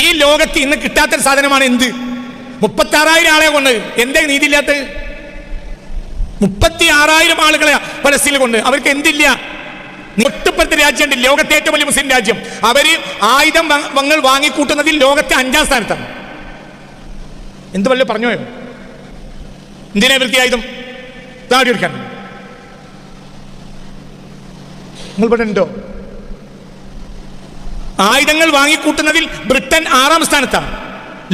ഈ ലോകത്ത് ഇന്ന് കിട്ടാത്തൊരു സാധനമാണ് എന്ത്? 36,000 ആളെ കൊണ്ട്. എന്തേ നീതിയില്ലാത്ത? 36,000 ആളുകളെ പലസ്തീനിൽ കൊണ്ട്. അവർക്ക് എന്തില്ല? ഒട്ടുപ്പുറത്തെ രാജ്യമുണ്ട്, ലോകത്തെ ഏറ്റവും വലിയ മുസ്ലിം രാജ്യം. അവര് ആയുധങ്ങൾ വാങ്ങിക്കൂട്ടുന്നതിൽ ലോകത്തെ 5ാം സ്ഥാനത്താണ്. എന്ത് വല്ല പറഞ്ഞോ? എന്തിനാ ഇവർക്ക് ആയുധം? താടി എടുക്കാൻ നിങ്ങൾ ഇവിടെ ഉണ്ടോ? ആയുധങ്ങൾ വാങ്ങിക്കൂട്ടുന്നതിൽ ബ്രിട്ടൻ 6ാം സ്ഥാനത്താണ്.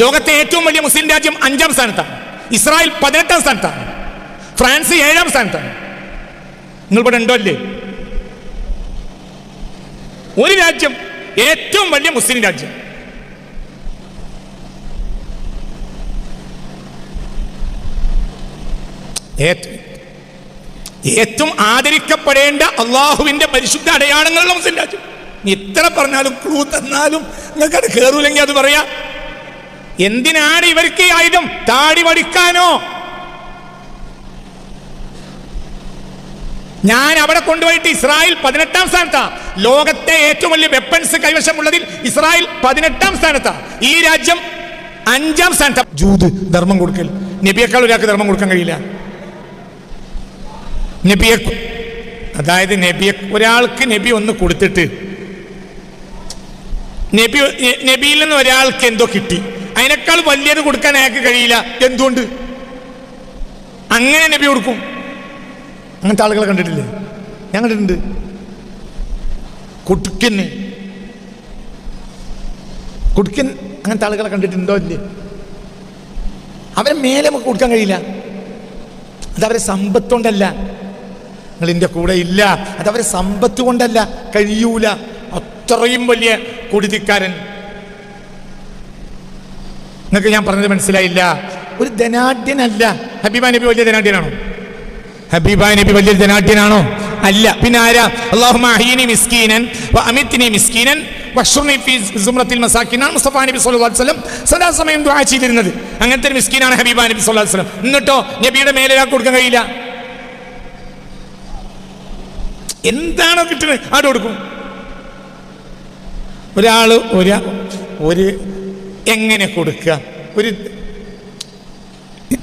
ലോകത്തെ ഏറ്റവും വലിയ മുസ്ലിം രാജ്യം 5ാം സ്ഥാനത്താണ്. ഇസ്രായേൽ 18ാം സ്ഥാനത്താണ്. ഫ്രാൻസ് 7ാം സ്ഥാനത്താണ്. നിങ്ങൾ ഇവിടെ ഉണ്ടോ? അല്ലേ? ഒരു രാജ്യം, ഏറ്റവും വലിയ മുസ്ലിം രാജ്യം. ഏറ്റവും ആദരിക്കപ്പെടേണ്ട അള്ളാഹുവിന്റെ പരിശുദ്ധ അടയാളങ്ങളുള്ള മുസ്ലിം രാജ്യം. ഇത്ര പറഞ്ഞാലും ക്ലൂ തന്നാലും നിങ്ങൾക്ക് അത് കയറൂലെങ്കിൽ അത് പറയാ. എന്തിനാണ് ഇവർക്ക് ഈ ആയുധം? താടി വടിക്കാനോ? ഞാൻ അവിടെ കൊണ്ടുപോയിട്ട് ഇസ്രായേൽ 18ാം സ്ഥാനത്താണ്. ലോകത്തെ ഏറ്റവും വലിയ വെപ്പൺസ് കൈവശമുള്ളതിൽ ഇസ്രായേൽ 18ാം സ്ഥാനത്താണ്. ഈ രാജ്യം 5ാം സ്ഥാനത്താണ്. ജൂത് ധർമ്മം കൊടുക്കൽ. നബിയേക്കാൾ ഒരാൾക്ക് ധർമ്മം കൊടുക്കാൻ കഴിയില്ല. നബിയെ, അതായത് ഒരാൾക്ക് നബി ഒന്ന് കൊടുത്തിട്ട് നബിയിൽ നിന്ന് ഒരാൾക്ക് എന്തോ കിട്ടി, അതിനേക്കാൾ വലിയത് കൊടുക്കാൻ അയാൾക്ക് കഴിയില്ല. എന്തുകൊണ്ട്? അങ്ങനെ നബി കൊടുക്കും. അങ്ങനത്തെ ആളുകളെ കണ്ടിട്ടില്ലേ? ഞാൻ കണ്ടിട്ടുണ്ട്. കുടുക്കൻ അങ്ങനത്തെ ആളുകളെ കണ്ടിട്ടുണ്ടോ? ഇല്ലേ? അവരെ മേലെ നമുക്ക് കൊടുക്കാൻ കഴിയില്ല. അതവരെ സമ്പത്ത് കൊണ്ടല്ല. നിങ്ങൾ എൻ്റെ കൂടെ ഇല്ല, അതവരെ സമ്പത്ത് കൊണ്ടല്ല, കഴിയൂല. അത്രയും വലിയ കുടിതിക്കാരൻ. നിങ്ങൾക്ക് ഞാൻ പറഞ്ഞത് മനസ്സിലായില്ല? ഒരു ധനാഢ്യനല്ല. ഹബീബ നബി വലിയ ധനാഢ്യനാണോ? ഹബീബ നബി വലിയ ധനാഢ്യനാണോ? അല്ല. പിന്നെ ആരാ? അല്ലാഹുമ്മ അഹ്യിനി മിസ്കീനൻ വഅമിത്നി മിസ്കീനൻ വഹ്ശുർനി ഫീ സുംറത്തിൽ മസാകിൻ. മുസ്തഫ നബി സ്വല്ലല്ലാഹു അലൈഹി വസല്ലം സദാസമയം ദുആ ചെയ്തിരുന്നത്. അങ്ങനത്തെ ഒരു മിസ്കീനാണ് ഹബീബ നബി സ്വല്ലല്ലാഹു അലൈഹി വസല്ലം. എന്നിട്ടോ നബിയുടെ മേലെ ഒരാൾക്ക് കൊടുക്കാൻ കഴിയില്ല. എന്താണോ കിട്ടുന്നത് അവിടെ കൊടുക്കും. ഒരാള് ഒരു എങ്ങനെ കൊടുക്കുക?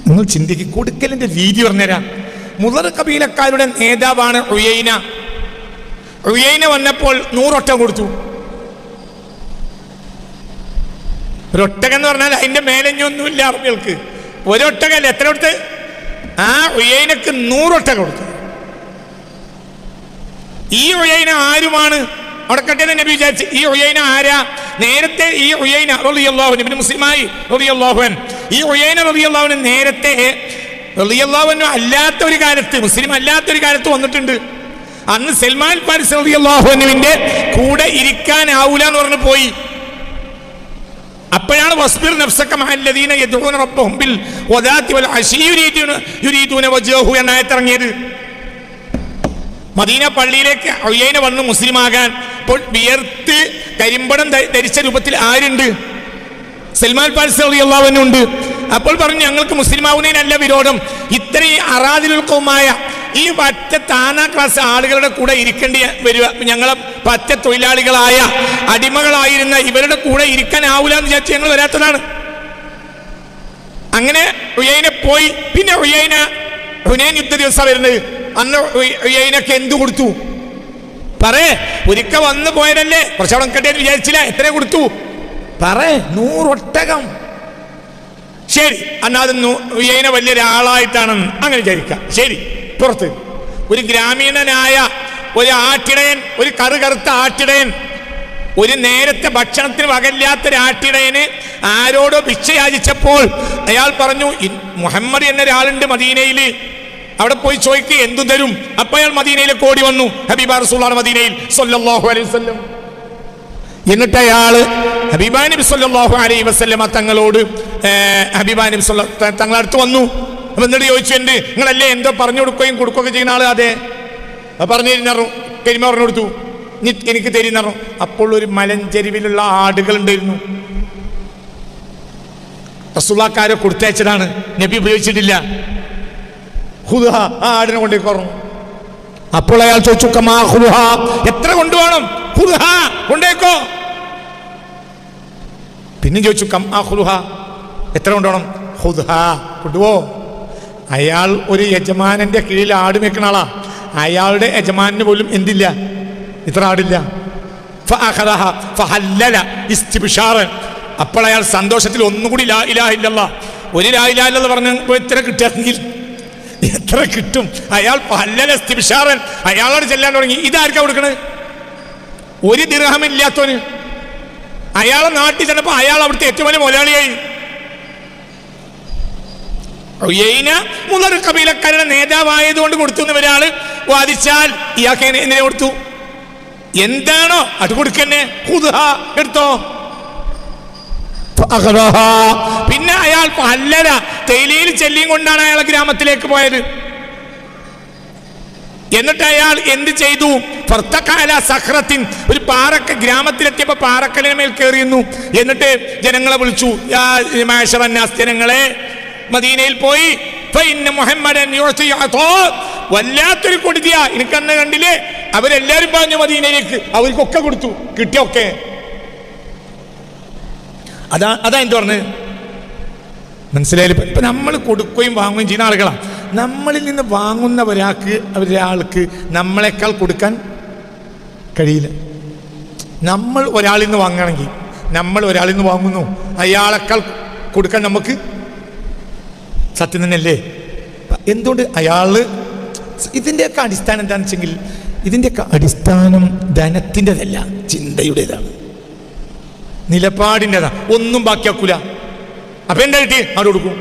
നിങ്ങൾ ചിന്തിക്കുക. കൊടുക്കലിന്റെ രീതി പറഞ്ഞുതരാം. മുളർ കബീലക്കാരുടെ നേതാവാണ് ഉയൈന. ഉയൈന വന്നപ്പോൾ 100 ഒട്ടകം കൊടുത്തു. ഒരൊട്ടകം എന്ന് പറഞ്ഞാൽ അതിന്റെ മേലഞ്ഞൊന്നുമില്ല അറബികൾക്ക്. ഒരൊട്ടകല്ല. എത്ര കൊടുത്ത്? ആ ഉയൈനക്ക് 100 ഒട്ടകം കൊടുത്തു. ഈ ഉയൈന ആരുമാണ്? അവിടെ കണ്ടത് നബി വിചാരിച്ചു ഈ ഉയൈന ആരാ? നേരത്തെ ഈ ഉയൈന റളിയല്ലാഹു അൻഹു മുസ്ലിമായി റളിയല്ലാഹു അൻഹു, ഈ ഉയൈന റളിയല്ലാഹു അൻഹു നേരത്തെ റളിയല്ലാഹു അൻഹു അല്ലാത്ത ഒരു കാലത്ത്, മുസ്ലിം അല്ലാത്തൊരു കാലത്ത് വന്നിട്ടുണ്ട്. അന്ന് സൽമാൻ ഫാരിസി റളിയല്ലാഹു അൻഹുവിന്റെ കൂടെ ഇരിക്കാനാവൂല എന്ന് പറഞ്ഞു പോയി. അപ്പോഴാണ് വസ്ബിർ നഫ്സക മഅല്ലദീന യദ്ഊന റബ്ബഹും ബിൽ വദാത്തി വൽ അശീ യുരീദൂന വജ്ഹഹു എന്ന ആയത്ത് ഇറങ്ങിയത്. മദീന പള്ളിയിലേക്ക് ഉയൈന വന്ന് മുസ്ലിമാകാൻ. അപ്പോൾ വിയർത്ത് കരിമ്പടം ധരിച്ച രൂപത്തിൽ ആരുണ്ട്? സൽമാൻ ഫാരിസി റളിയല്ലാഹു അൻഹു ഉണ്ട്. അപ്പോൾ പറഞ്ഞു ഞങ്ങൾക്ക് മുസ്ലിമാവുന്നതിനല്ല വിരോധം, ഇത്രയും അറാദിലുൽ ഖൗമായ ഈ പറ്റ താനാ ക്ലാസ് ആളുകളുടെ കൂടെ ഇരിക്കേണ്ടി വരിക, ഞങ്ങളെ പറ്റ തൊഴിലാളികളായ അടിമകളായിരുന്ന ഇവരുടെ കൂടെ ഇരിക്കാനാവൂല എന്ന് വിചാരിച്ച് ഞങ്ങൾ വരാത്തതാണ്. അങ്ങനെ ഉയൈന പോയി. പിന്നെ ഉയൈന ഹുനൈൻ യുദ്ധ ദിവസം വരുന്നത്. അന്ന് ഉയൈനക്ക് എന്തു കൊടുത്തു? ഒരിക്കൽ വന്നു പോയതല്ലേ, കുറച്ചവിടെ കിട്ടിയെന്ന് വിചാരിച്ചില്ല. എത്ര കൊടുത്തു? 100 ഒട്ടകം. ശരി, അന്നത് ഉയൈന വലിയൊരാളായിട്ടാണെന്ന് അങ്ങനെ വിചാരിക്കാം. ശരി, പുറത്ത് ഒരു ഗ്രാമീണനായ ഒരു ആട്ടിടയൻ, ഒരു കറുകറുത്ത ആട്ടിടയൻ, ഒരു നേരത്തെ ഭക്ഷണത്തിന് വകല്ലാത്തൊരു ആട്ടിടയന് ആരോടോ ഭിക്ഷ യാചിച്ചപ്പോൾ അയാൾ പറഞ്ഞു മുഹമ്മദ് എന്നൊരാളുണ്ട് മദീനയിൽ, അവിടെ പോയി ചോദിക്കുക എന്തു തരും. അപ്പൊ അയാൾ മദീനയിലേക്ക് ഓടി വന്നു. ഹബീബ റസൂലുള്ളാഹി മദീനയിൽ സ്വല്ലല്ലാഹു അലൈഹി വസല്ലം. എന്നിട്ട് അയാള് ഹബീബ നബി സ്വല്ലല്ലാഹു അലൈഹി വസല്ലം തങ്ങളോട് ഹബീബ നബി തങ്ങളടുത്ത് വന്നു. അപ്പൊ എന്നിട്ട് ചോദിച്ചു, നിങ്ങളല്ലേ എന്തോ പറഞ്ഞു കൊടുക്കുകയും കൊടുക്കുകയൊക്കെ ചെയ്യുന്ന ആള്? അതെ. പറഞ്ഞു തരുന്നു, കരിമ പറഞ്ഞു കൊടുത്തു, എനിക്ക് തരുന്നു. അപ്പോൾ ഒരു മലഞ്ചെരുവിലുള്ള ആടുകൾ ഉണ്ടായിരുന്നു. റസൂലുള്ളാഹിക്കാരെ കൊടുത്തയച്ചതാണ്, നബി ഉപയോഗിച്ചിട്ടില്ല. ആ ആടിനെ കൊണ്ടേക്ക് പറഞ്ഞു. അപ്പോൾ അയാൾ ചോദിച്ചു, എത്ര കൊണ്ടുപോകണം? കൊണ്ടേക്കോ. പിന്നെ ചോദിച്ചു കം ആഖുലുഹ, എത്ര കൊണ്ടുപോകണം? ഖുദ്ഹാ, കൊണ്ടുപോ. അയാൾ ഒരു യജമാനന്റെ കീഴിൽ ആട് മേക്കുന്ന ആളാ. അയാളുടെ യജമാനന് പോലും എന്തില്ല, ഇത്ര ആടില്ല. ഫഅഖദഹ ഫഹല്ലല ഇസ്തിബ്ശാറൻ. അപ്പോൾ അയാൾ സന്തോഷത്തിൽ ഒന്നുകൂടി ലാ ഇലാഹ ഇല്ലല്ലാഹ്, ഒരു ലാ ഇലാഹ ഇല്ലല്ലാഹ് പറഞ്ഞപ്പോൾ എത്ര കിട്ടുമെങ്കിൽ എത്ര കിട്ടും? അയാൾ ഫഹല്ലല ഇസ്തിബ്ശാറൻ, അയാളോട് ചെല്ലാൻ തുടങ്ങി. ഇതാർക്കാ കൊടുക്കണത്? ഒരു ദിർഹമില്ലാത്തവന്. അയാളെ നാട്ടിൽ ചെന്നപ്പോൾ അയാൾ അവിടുത്തെ ഏറ്റവും വലിയ മുതലാളിയായി. മുതൽ കബീലക്കാരുടെ നേതാവായതുകൊണ്ട് കൊടുത്തു എന്ന് ഒരാൾ വാദിച്ചാൽ ഇയാൾക്ക് എന്തിനെ കൊടുത്തു? എന്താണോ അത് കൊടുക്കന്നെ. എടുത്തോ. പിന്നെ അയാൾ അല്ലല തേയിലയിൽ ചെല്ലിയും കൊണ്ടാണ് അയാളെ ഗ്രാമത്തിലേക്ക് പോയത്. എന്നിട്ട് അയാൾ എന്ത് ചെയ്തു? സഖ്റത്തിൻ, ഒരു പാറക്ക, ഗ്രാമത്തിലെത്തിയപ്പോ പാറക്കലിന് മേൽ കയറിയുന്നു. എന്നിട്ട് ജനങ്ങളെ വിളിച്ചു, ജനങ്ങളെ, മദീനയിൽ പോയി വല്ലാത്തൊരു കൊടുതിയ എനിക്കന്ന് കണ്ടില്ലേ, അവരെല്ലാരും പറഞ്ഞു മദീനയിലേക്ക്, അവർക്കൊക്കെ കൊടുത്തു, കിട്ടിയൊക്കെ. അതാ എന്ത് പറഞ്ഞു? മനസ്സിലായാലും ഇപ്പൊ നമ്മൾ കൊടുക്കുകയും വാങ്ങുകയും ചെയ്യുന്ന ആളുകളാണ്. നമ്മളിൽ നിന്ന് വാങ്ങുന്ന ഒരാൾക്ക് നമ്മളെക്കാൾ കൊടുക്കാൻ കഴിയില്ല. നമ്മൾ ഒരാളിൽ നിന്ന് വാങ്ങണമെങ്കിൽ, നമ്മൾ ഒരാളിൽ നിന്ന് വാങ്ങുന്നു, അയാളെക്കാൾ കൊടുക്കാൻ നമുക്ക് സത്യം തന്നെയല്ലേ? എന്തുകൊണ്ട് അയാള്? ഇതിൻ്റെയൊക്കെ അടിസ്ഥാനം എന്താണെന്ന് വെച്ചെങ്കിൽ, ഇതിൻ്റെയൊക്കെ അടിസ്ഥാനം ധനത്തിൻ്റെതല്ല, ചിന്തയുടേതാണ്, നിലപാടിൻ്റെതാണ്. ഒന്നും ബാക്കിയാക്കൂല. അപ്പൊ എന്താ കിട്ടി? അവിടെ കൊടുക്കും.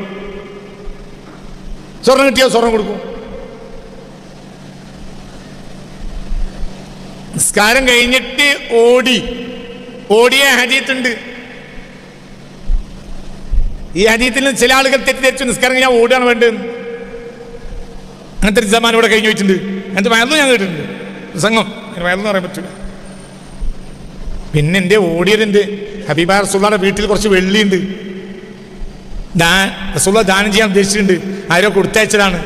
സ്വർണം കിട്ടിയോ? സ്വർണം കൊടുക്കും. നിസ്കാരം കഴിഞ്ഞിട്ട് ഓടിയ ഹദീത്തുണ്ട്. ഈ ഹദീത്തിൽ ചില ആളുകൾ തെറ്റിദ്ധരിച്ചു നിസ്കാരം കഴിഞ്ഞാൽ ഓടുകയാണ് വേണ്ടത്. അങ്ങനത്തെ ഒരു സമാനം ഇവിടെ കഴിഞ്ഞു വെച്ചിട്ടുണ്ട്. അങ്ങനത്തെ വയറൊന്നും ഞാൻ കേട്ടിട്ടുണ്ട്. പ്രസംഗം വയറെന്ന് പറയാൻ പറ്റില്ല. പിന്നെ എൻ്റെ ഓടിയതിൻ്റെ ഹബീബ റസൂലുള്ളാഹിയുടെ വീട്ടിൽ കുറച്ച് വെള്ളിയുണ്ട്. റസൂലുള്ളാഹി ദാനം ചെയ്യാൻ ഉദ്ദേശിച്ചിട്ടുണ്ട്. ആരോ കൊടുത്തയച്ചതാണ്.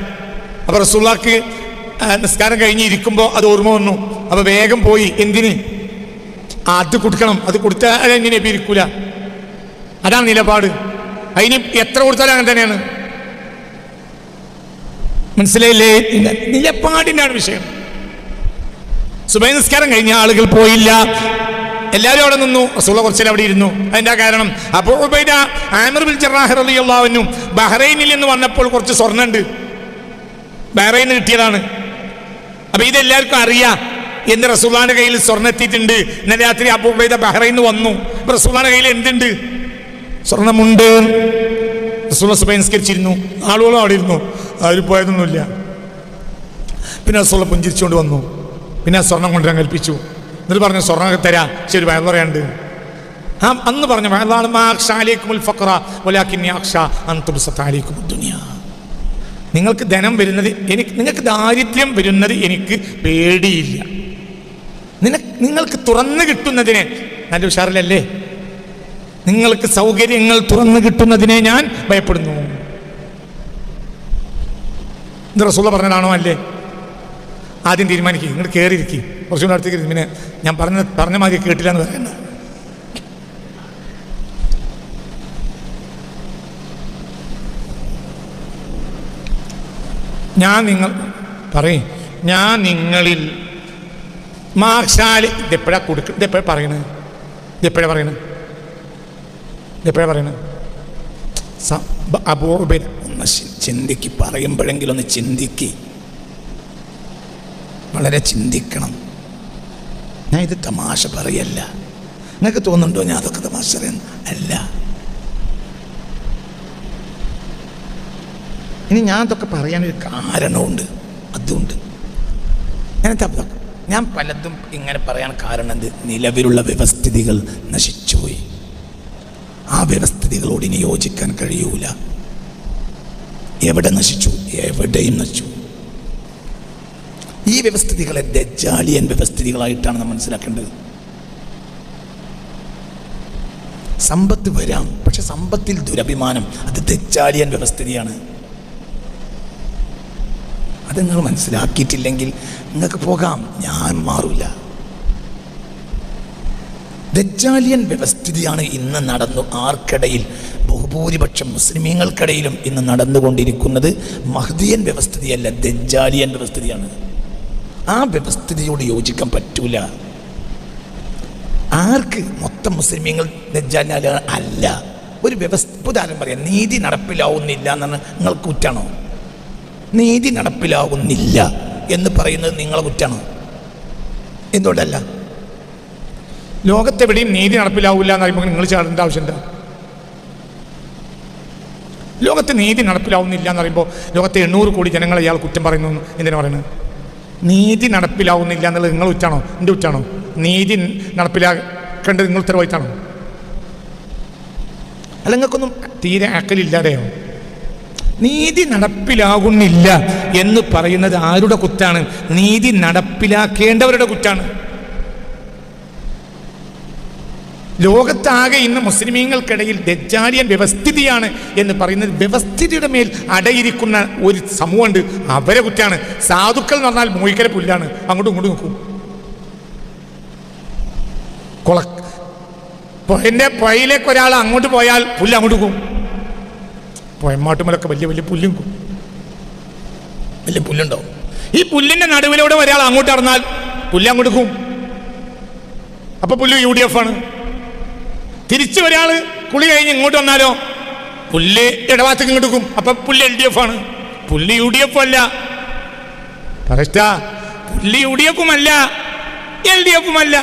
അപ്പോൾ റസൂലുള്ളാഹിക്ക് നിസ്കാരം കഴിഞ്ഞ് ഇരിക്കുമ്പോൾ അത് ഓർമ്മ വന്നു. അപ്പോൾ വേഗം പോയി. എന്തിന്? അത് കൊടുക്കണം. അത് കൊടുത്താൽ എങ്ങനെ ഇരിക്കൂല. അതാണ് നിലപാട്. അതിന് എത്ര കൊടുത്താലും അങ്ങനെ തന്നെയാണ്. മനസ്സിലായില്ലേ? നിലപാടിനാണ് വിഷയം. സുബഹി നിസ്കാരം കഴിഞ്ഞ ആളുകൾ പോയില്ല, എല്ലാവരും അവിടെ നിന്നു. റസൂലുള്ളാഹി കുറച്ചേരം അവിടെ ഇരുന്നു. അതിന്റെ കാരണം അബൂ ഉബൈദ ആമിർ ബിൻ ജറാഹ് റളിയല്ലാഹു അൻഹു ബഹ്റൈനിൽ നിന്ന് വന്നപ്പോൾ കുറച്ച് സ്വർണ്ണമുണ്ട്, ബഹ്റൈനിൽ നിന്ന് കിട്ടിയതാണ്. അപ്പൊ ഇതെല്ലാവർക്കും അറിയാം. എന്ന് റസൂലുള്ളാഹിന്റെ കയ്യിൽ സ്വർണ്ണം എത്തിയിട്ടുണ്ട്. ഇന്നലെ രാത്രി അബൂ ഉബൈദ ബഹ്റൈനിൽ വന്നു. റസൂലുള്ളാഹിന്റെ കയ്യിൽ എന്തുണ്ട്? സ്വർണ്ണമുണ്ട്. റസൂലുള്ളാഹി സുബഹി നിസ്കരിച്ചിരുന്നു. ആളുകളും അവിടെ ഇരുന്നു, ആരും പോയതൊന്നുമില്ല. പിന്നെ റസൂലുള്ളാഹി പുഞ്ചിരിച്ചുകൊണ്ട് വന്നു. പിന്നെ ആ സ്വർണം കൊണ്ടുവരാൻ കൽപ്പിച്ചു. എന്നിട്ട് പറഞ്ഞു, സ്വർണ്ണം തരാം. ശരി, വയറ് പറയാണ്ട്. അന്ന് പറഞ്ഞു, നിങ്ങൾക്ക് ധനം വരുന്നത് നിങ്ങൾക്ക് ദാരിദ്ര്യം വരുന്നത് എനിക്ക് പേടിയില്ല. നിങ്ങൾക്ക് തുറന്നു കിട്ടുന്നതിനെ, നല്ല ഉഷാറിലല്ലേ, നിങ്ങൾക്ക് സൗകര്യങ്ങൾ തുറന്നു കിട്ടുന്നതിനെ ഞാൻ ഭയപ്പെടുന്നു. ഇത് റസൂലുള്ളാഹി പറഞ്ഞതാണോ അല്ലേ? ആദ്യം തീരുമാനിക്കുക. ഇങ്ങോട്ട് കയറിയിരിക്കും, കുറച്ചുകൂടെ അടുത്തേക്ക്. പിന്നെ ഞാൻ പറഞ്ഞ മാതിരി കേട്ടില്ല എന്ന് പറയണ്ട. ഞാൻ നിങ്ങളിൽ മാക്ഷാലി ഇതെപ്പോഴാ കൊടുക്കുക? ഇതെപ്പോഴാണ് പറയണത്? അബൂ ഉബൈദ ഒന്ന് ചിന്തിക്ക്, പറയുമ്പോഴെങ്കിലും ഒന്ന് ചിന്തിക്ക്, വളരെ ചിന്തിക്കണം. ഞാൻ ഇത് തമാശ പറയല്ല. നിങ്ങൾക്ക് തോന്നുന്നുണ്ടോ ഞാൻ അതൊക്കെ തമാശ പറയുന്നു? അല്ല. ഇനി ഞാൻ അതൊക്കെ പറയാനൊരു കാരണമുണ്ട്. അതുകൊണ്ട് ഞാൻ പലതും ഇങ്ങനെ പറയാൻ കാരണം എന്ത്? നിലവിലുള്ള വ്യവസ്ഥിതികൾ നശിച്ചുപോയി. ആ വ്യവസ്ഥിതികളോട് ഇനി യോജിക്കാൻ കഴിയൂല. എവിടെ നശിച്ചു? എവിടെയും നശിച്ചു. ഈ വ്യവസ്ഥിതികളെ ദജ്ജാലിയൻ വ്യവസ്ഥിതികളായിട്ടാണ് നാം മനസ്സിലാക്കേണ്ടത്. സമ്പത്ത് വരാം, പക്ഷെ സമ്പത്തിൽ ദുരഭിമാനം, അത് ദജ്ജാലിയൻ വ്യവസ്ഥിതിയാണ്. അത് നിങ്ങൾ മനസ്സിലാക്കിയിട്ടില്ലെങ്കിൽ നിങ്ങൾക്ക് പോകാം. ഞാൻ മാറൂല. ദജ്ജാലിയൻ വ്യവസ്ഥിതിയാണ് ഇന്ന് ആർക്കിടയിൽ? ബഹുഭൂരിപക്ഷം മുസ്ലിമീങ്ങൾക്കിടയിലും ഇന്ന് നടന്നുകൊണ്ടിരിക്കുന്നത് മഹ്ദിയൻ വ്യവസ്ഥിതിയല്ല, ദജ്ജാലിയൻ വ്യവസ്ഥിതിയാണ്. ആ വ്യവസ്ഥിതിയോട് യോജിക്കാൻ പറ്റൂല. ആർക്ക്? മൊത്തം മുസ്ലിമീങ്ങൾ ദജ്ജാലിയ അല്ല. ഒരു ഉദാഹരണം പറയാം, നീതി നടപ്പിലാവുന്നില്ല എന്നാണ് നിങ്ങൾക്ക് കുറ്റാണോ? നീതി നടപ്പിലാവുന്നില്ല എന്ന് പറയുന്നത് നിങ്ങളെ കുറ്റാണോ? എന്തുകൊണ്ടല്ല? ലോകത്തെവിടെയും നീതി നടപ്പിലാവില്ല എന്ന് പറയുമ്പോൾ നിങ്ങൾ ചാടേണ്ട ആവശ്യമുണ്ടോ? ലോകത്ത് നീതി നടപ്പിലാവുന്നില്ല എന്ന് പറയുമ്പോൾ ലോകത്തെ 800 കോടി ജനങ്ങളെ ഇയാൾ കുറ്റം പറയുന്നു എന്തിനാ പറയുന്നത്? നീതി നടപ്പിലാവുന്നില്ല എന്നുള്ളത് നിങ്ങൾ കുറ്റാണോ? എൻ്റെ കുറ്റാണോ? നീതി നടപ്പിലാക്കേണ്ടത് നിങ്ങൾ ഉത്തരവാദിത്താണോ? അല്ല, നിങ്ങൾക്കൊന്നും തീരെ അക്കലില്ലാതെയോ? നീതി നടപ്പിലാകുന്നില്ല എന്ന് പറയുന്നത് ആരുടെ കുറ്റാണ്? നീതി നടപ്പിലാക്കേണ്ടവരുടെ കുറ്റാണ്. ലോകത്താകെ ഇന്ന് മുസ്ലിമീങ്ങൾക്കിടയിൽ ദജ്ജാലിയൻ വ്യവസ്ഥിതിയാണ് എന്ന് പറയുന്നത് വ്യവസ്ഥിതിയുടെ മേൽ അടയിരിക്കുന്ന ഒരു സമൂഹമുണ്ട്, അവരെ കുറ്റാണ്. സാധുക്കൾ എന്ന് പറഞ്ഞാൽ മൂയിക്കര പുല്ലാണ്, അങ്ങോട്ടും ഇങ്ങോട്ടും നോക്കും. പുഴയിലേക്ക് ഒരാൾ അങ്ങോട്ട് പോയാൽ പുല്ല് അങ്ങോട്ട് പോകും. പുഴമാട്ടുമലൊക്കെ വലിയ വലിയ പുല്ലും വലിയ പുല്ലുണ്ടാവും. ഈ പുല്ലിന്റെ നടുവിലൂടെ ഒരാൾ അങ്ങോട്ട് ഇറന്നാൽ പുല്ല് അങ്ങോട്ട് പോകും. അപ്പൊ പുല്ല് UDF ആണ്. തിരിച്ച് ഒരാൾ കുളി കഴിഞ്ഞ് ഇങ്ങോട്ട് വന്നാലോ പുല്ല് ഇടഭാഗത്തേക്ക് ഇങ്ങോട്ട് പോകും. അപ്പൊ പുല്ല് LDF ആണ്. പുല്ല് UDF അല്ല. പറയട്ടാ, പുല്ല് UDF അല്ല, LDF അല്ല.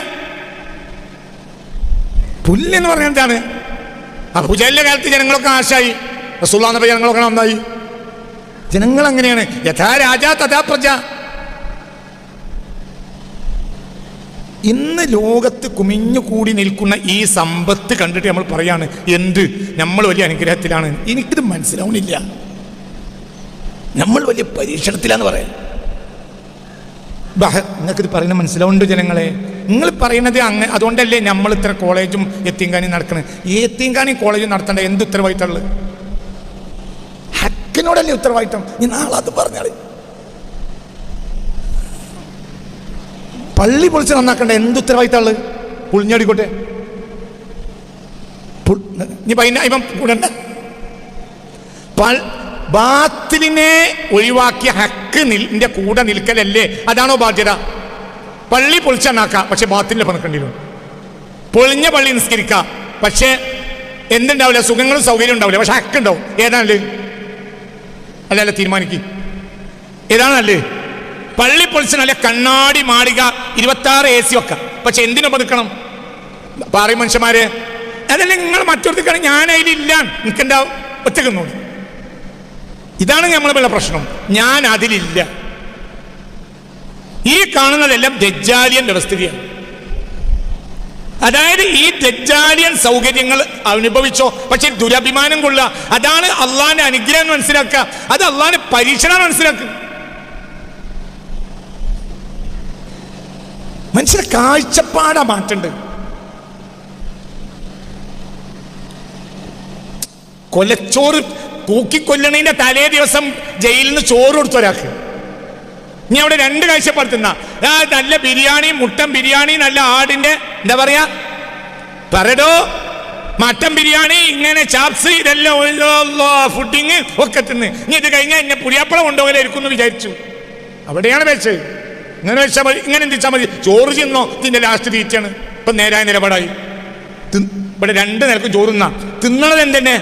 പുല്ലെന്ന് പറഞ്ഞാൽ എന്താണ്? അബൂജഹലിന്റെ കാലത്ത് ജനങ്ങളൊക്കെ നാശായി, റസൂലുള്ളാഹിന്റെ പറഞ്ഞ ജനങ്ങളൊക്കെ നന്നായി. ജനങ്ങൾ അങ്ങനെയാണ്, യഥാ രാജാ തഥാ പ്രജ. ഇന്ന് ലോകത്ത് കുമിഞ്ഞുകൂടി നിൽക്കുന്ന ഈ സമ്പത്ത് കണ്ടിട്ട് നമ്മൾ പറയാണ് എന്ത് നമ്മൾ വലിയ അനുഗ്രഹത്തിലാണ്. എനിക്കിത് മനസ്സിലാവുന്നില്ല, നമ്മൾ വലിയ പരീക്ഷണത്തിലാന്ന് പറയാം. നിങ്ങൾക്കിത് പറയുന്നത് മനസ്സിലാവുന്നുണ്ട് ജനങ്ങളെ? നിങ്ങൾ പറയുന്നത് അങ്ങ് അതുകൊണ്ടല്ലേ നമ്മൾ ഇത്ര കോളേജും യത്തീംഖാനയും നടക്കുന്നത്. ഈ യത്തീംഖാനയും കോളേജും നടത്തേണ്ട എന്ത് ഉത്തരവാദിത്തമുള്ളത്? ഹക്കിനോടല്ലേ ഉത്തരവാദിത്തം? നീ നാളെ അത് പറഞ്ഞാൽ പള്ളി പൊളിച്ച് നന്നാക്കേണ്ട എന്ത് ഉത്തരവാദിത്തമുള്ളത്? പുളിഞ്ഞടിക്കോട്ടെ, ഇപ്പം കൂടണ്ട. ബാത്തിലിനെ ഒഴിവാക്കിയ ഹക്കിന്റെ കൂടെ നിൽക്കലല്ലേ? അതാണോ ബാധ്യത? പള്ളി പൊളിച്ചെന്നാക്കാം, പക്ഷെ ബാത്തിലിനെ പണിക്കേണ്ടി വരും. പൊളിഞ്ഞ പള്ളി നിസ്കരിക്കാം, പക്ഷെ എന്തുണ്ടാവില്ല? സുഖങ്ങളും സൗകര്യം ഉണ്ടാവില്ല, പക്ഷെ ഹക്കുണ്ടാവും. ഏതാണല്ലേ? അല്ല തീരുമാനിക്കും ഏതാണല്ലേ? പള്ളി പൊളിച്ച് നല്ല കണ്ണാടി മാളിക 26 AC വെക്കാം, പക്ഷെ എന്തിനു പതുക്കണം? പറയും മനുഷ്യന്മാര്, അതല്ലേ നിങ്ങൾ മറ്റൊരുക്കാണ്, ഞാൻ അതിലില്ല, നിൽക്കണ്ട, ഒറ്റക്കുന്നു. ഇതാണ് നമ്മളുള്ള പ്രശ്നം. ഞാൻ അതിലില്ല. ഈ കാണുന്നതെല്ലാം ദജ്ജാലിയൻ വ്യവസ്ഥിതിയാണ്. അതായത് ഈ ദജ്ജാലിയൻ സൗകര്യങ്ങൾ അനുഭവിച്ചോ, പക്ഷെ ദുരഭിമാനം കൊള്ളുക, അതാണ് അള്ളാന്റെ അനുഗ്രഹം മനസ്സിലാക്കുക, അത് അള്ളാന്റെ പരീക്ഷണം മനസ്സിലാക്കുക. മനുഷ്യന്റെ കാഴ്ചപ്പാടാ മാറ്റുണ്ട്. കൊലച്ചോറ് തൂക്കിക്കൊല്ലണതിന്റെ തലേ ദിവസം ജയിലിൽ നിന്ന് ചോറ് കൊടുത്തു ഒരാൾക്ക്. ഇനി അവിടെ 2 കാഴ്ചപ്പാടുത്തുന്ന നല്ല ബിരിയാണി, മുട്ടൻ ബിരിയാണി, നല്ല ആടിന്റെ എന്താ പറയാ പറടോ മട്ടൻ ബിരിയാണി, ഇങ്ങനെ ചാപ്സ്, ഇതെല്ലാം ഫുഡിങ് ഒക്കെ തിന്ന് ഇനി ഇത് കഴിഞ്ഞാൽ എന്നെ പുരിയാപ്പളം കൊണ്ടുപോകലായിരിക്കും എന്ന് വിചാരിച്ചു. അവിടെയാണ് വെച്ചത്. ഇങ്ങനെ വെച്ചാൽ മതി, ഇങ്ങനെ എന്തിച്ചാൽ മതി. ചോറ് തിന്നോ, ഇതിന്റെ ലാസ്റ്റ് തീറ്റാണ്. ഇപ്പൊ നേരായ നിലപാടായി. ഇവിടെ 2 നിലക്കും ചോറുന്ന തിന്നണത് എന്തെന്നെ?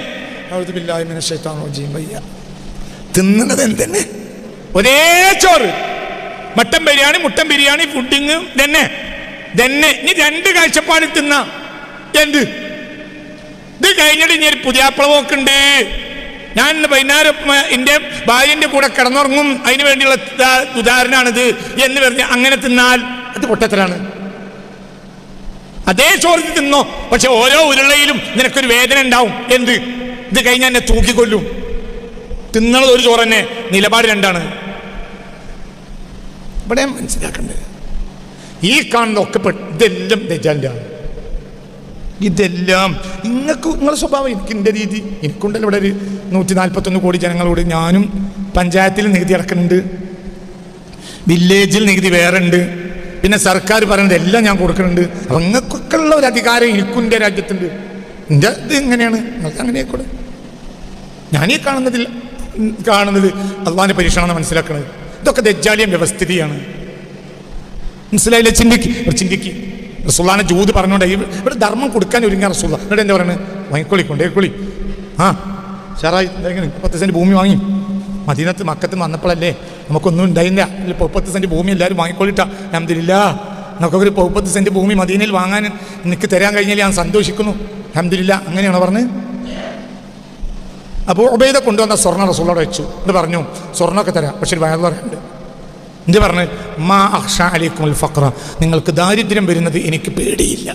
തിന്നണത് എന്തെന്നെ? ഒരേ ചോറ്, മട്ടൻ ബിരിയാണി, മുട്ടൻ ബിരിയാണി, ഫുഡിങ് തന്നെ. ഇനി 2 കാഴ്ചപ്പാട് തിന്ന എന്ത്? ഇത് കഴിഞ്ഞിട്ട് ഇനി ഒരു പുതിയാപ്പളവൊക്കെ ഉണ്ട്, ഞാൻ ഇന്ന് വൈകുന്നേരം എൻ്റെ ഭാര്യൻ്റെ കൂടെ കിടന്നുറങ്ങും, അതിന് വേണ്ടിയുള്ള ഉദാഹരണമാണിത് എന്ന് പറഞ്ഞ് അങ്ങനെ തിന്നാൽ അത് പൊട്ടത്തരാണ്. അതേ ചോറ് തിന്നോ, പക്ഷെ ഓരോ ഉരുളയിലും നിനക്കൊരു വേദന ഉണ്ടാവും. എന്ത്? ഇത് കഴിഞ്ഞാൽ എന്നെ തൂക്കിക്കൊല്ലും. തിന്നണത് ഒരു ചോറ് തന്നെ, നിലപാട് 2ആണ്. ഇവിടെ മനസ്സിലാക്കേണ്ടത് ഈ കാണുന്നതൊക്കെ ഇതെല്ലാം ദജ്ജാലിന്റെയാണ്. ഇതെല്ലാം നിങ്ങളുടെ സ്വഭാവം, എനിക്കെൻ്റെ രീതി, എനിക്കുണ്ടല്ലോ. ഇവിടെ ഒരു 141 കോടി ജനങ്ങളോട് ഞാനും പഞ്ചായത്തിൽ നികുതി അടക്കുന്നുണ്ട്, വില്ലേജിൽ നികുതി വേറെ ഉണ്ട്, പിന്നെ സർക്കാർ പറയുന്നത് എല്ലാം ഞാൻ കൊടുക്കുന്നുണ്ട്. അപ്പം നിങ്ങൾക്കൊക്കെ ഉള്ള ഒരു അധികാരം എനിക്കും എൻ്റെ രാജ്യത്തുണ്ട്. എൻ്റെ ഇത് എങ്ങനെയാണ്? നിങ്ങൾക്ക് അങ്ങനെ ആയിക്കോട്ടെ. ഞാനീ കാണുന്നത് അള്ളാഹിൻ്റെ പരീക്ഷണമെന്ന് മനസ്സിലാക്കുന്നത്. ഇതൊക്കെ ദജ്ജാലിയ വ്യവസ്ഥിതിയാണ്. മനസ്സിലായില്ലേ? ചിന്തിക്ക്. റസൂലുള്ളാഹിനെ ജൂദ് പറഞ്ഞോണ്ട് ഇവിടെ ധർമ്മം കൊടുക്കാൻ ഒരുങ്ങാൻ റസൂലുള്ളാ. എന്നിട്ട് എന്താ പറയുന്നത്? വാങ്ങിക്കോളി, കൊണ്ടേക്കോളി. ഷറായി 10 സെന്റ് ഭൂമി വാങ്ങി. മദീനത്ത് മക്കത്ത് വന്നപ്പോഴല്ലേ നമുക്കൊന്നും ഉണ്ടായില്ല. 30 സെന്റ് ഭൂമി എല്ലാവരും വാങ്ങിക്കൊള്ളിട്ടാ. അൽഹംദുലില്ലാഹ്, നമുക്കൊരു 30 സെന്റ് ഭൂമി മദീനയിൽ വാങ്ങാൻ എനിക്ക് തരാൻ കഴിഞ്ഞാൽ ഞാൻ സന്തോഷിക്കുന്നു. അൽഹംദുലില്ലാഹ്. അങ്ങനെയാണോ പറഞ്ഞ്? അബൂ ഉബൈദ കൊണ്ടുവന്ന സ്വർണ്ണ റസൂലുള്ളാഹി വെച്ചു. എന്ന് പറഞ്ഞു സ്വർണ്ണമൊക്കെ തരാം, പക്ഷെ ഒരു വയറ് പറയുന്നുണ്ട്. എന്ത് പറഞ്ഞ്? മാ അഖ്ഷ അലൈക്കുമുൽ ഫഖ്റ, നിങ്ങൾക്ക് ദാരിദ്ര്യം വരുന്നത് എനിക്ക് പേടിയില്ല.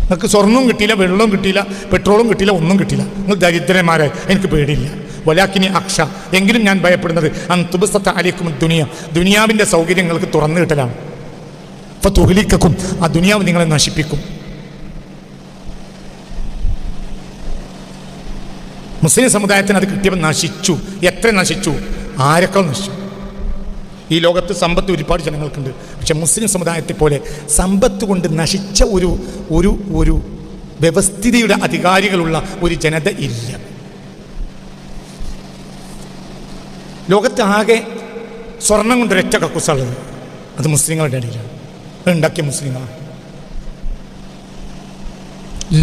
നിങ്ങൾക്ക് സ്വർണ്ണവും കിട്ടിയില്ല, വെള്ളവും കിട്ടിയില്ല, പെട്രോളും കിട്ടിയില്ല, ഒന്നും കിട്ടിയില്ല. നിങ്ങൾ ദരിദ്രന്മാരെ എനിക്ക് പേടിയില്ല. വലാക്കിനി അക്ഷ, എങ്കിലും ഞാൻ ഭയപ്പെടുന്നത് അൻ തുബ്സത അലൈക്കും ദുനിയാവിൻ്റെ സൗകര്യങ്ങൾക്ക് തുറന്നു കിട്ടലാണ്. അപ്പോൾ തുഹ്ലിക്കും, ആ ദുനിയാവ് നിങ്ങളെ നശിപ്പിക്കും. മുസ്ലിം സമുദായത്തിന് അത് കിട്ടിയപ്പോൾ നശിച്ചു. എത്ര നശിച്ചു? ആരൊക്കെ നശിച്ചു? ഈ ലോകത്ത് സമ്പത്ത് ഒരുപാട് ജനങ്ങൾക്കുണ്ട്. പക്ഷെ മുസ്ലിം സമുദായത്തെ പോലെ സമ്പത്ത് കൊണ്ട് നശിച്ച ഒരു ഒരു ഒരു വ്യവസ്ഥിതിയുടെ അധികാരികളുള്ള ഒരു ജനത ഇല്ല. ലോകത്ത് ആകെ സ്വർണം കൊണ്ട് ഒരൊറ്റ കക്കൂസുള്ളത് അത് മുസ്ലിങ്ങളുടെ ഇടയിലാണ്. ഉണ്ടാക്കിയ മുസ്ലിങ്ങളാണ്.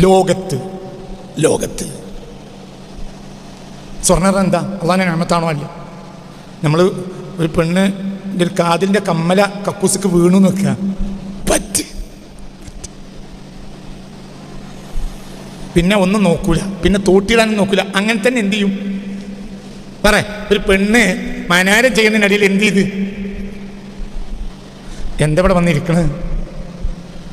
ലോകത്ത് സ്വർണ്ണ എന്താ? അള്ളാഹിന്റെ നിഅമത്താണോ? അല്ല. നമ്മൾ ഒരു പെണ്ണ് ഒരു കാതിൻ്റെ കമ്മല കക്കൂസിക്ക് വീണു നോക്കുക, പറ്റ്. പിന്നെ ഒന്നും നോക്കൂല, പിന്നെ തോട്ടിടാനും നോക്കൂല. അങ്ങനെ തന്നെ എന്ത് ചെയ്യും? ഒരു പെണ്ണ് മനാരം ചെയ്യുന്നതിനിടയിൽ എന്ത് ചെയ്ത്? എന്തവിടെ വന്നിരിക്കണത്?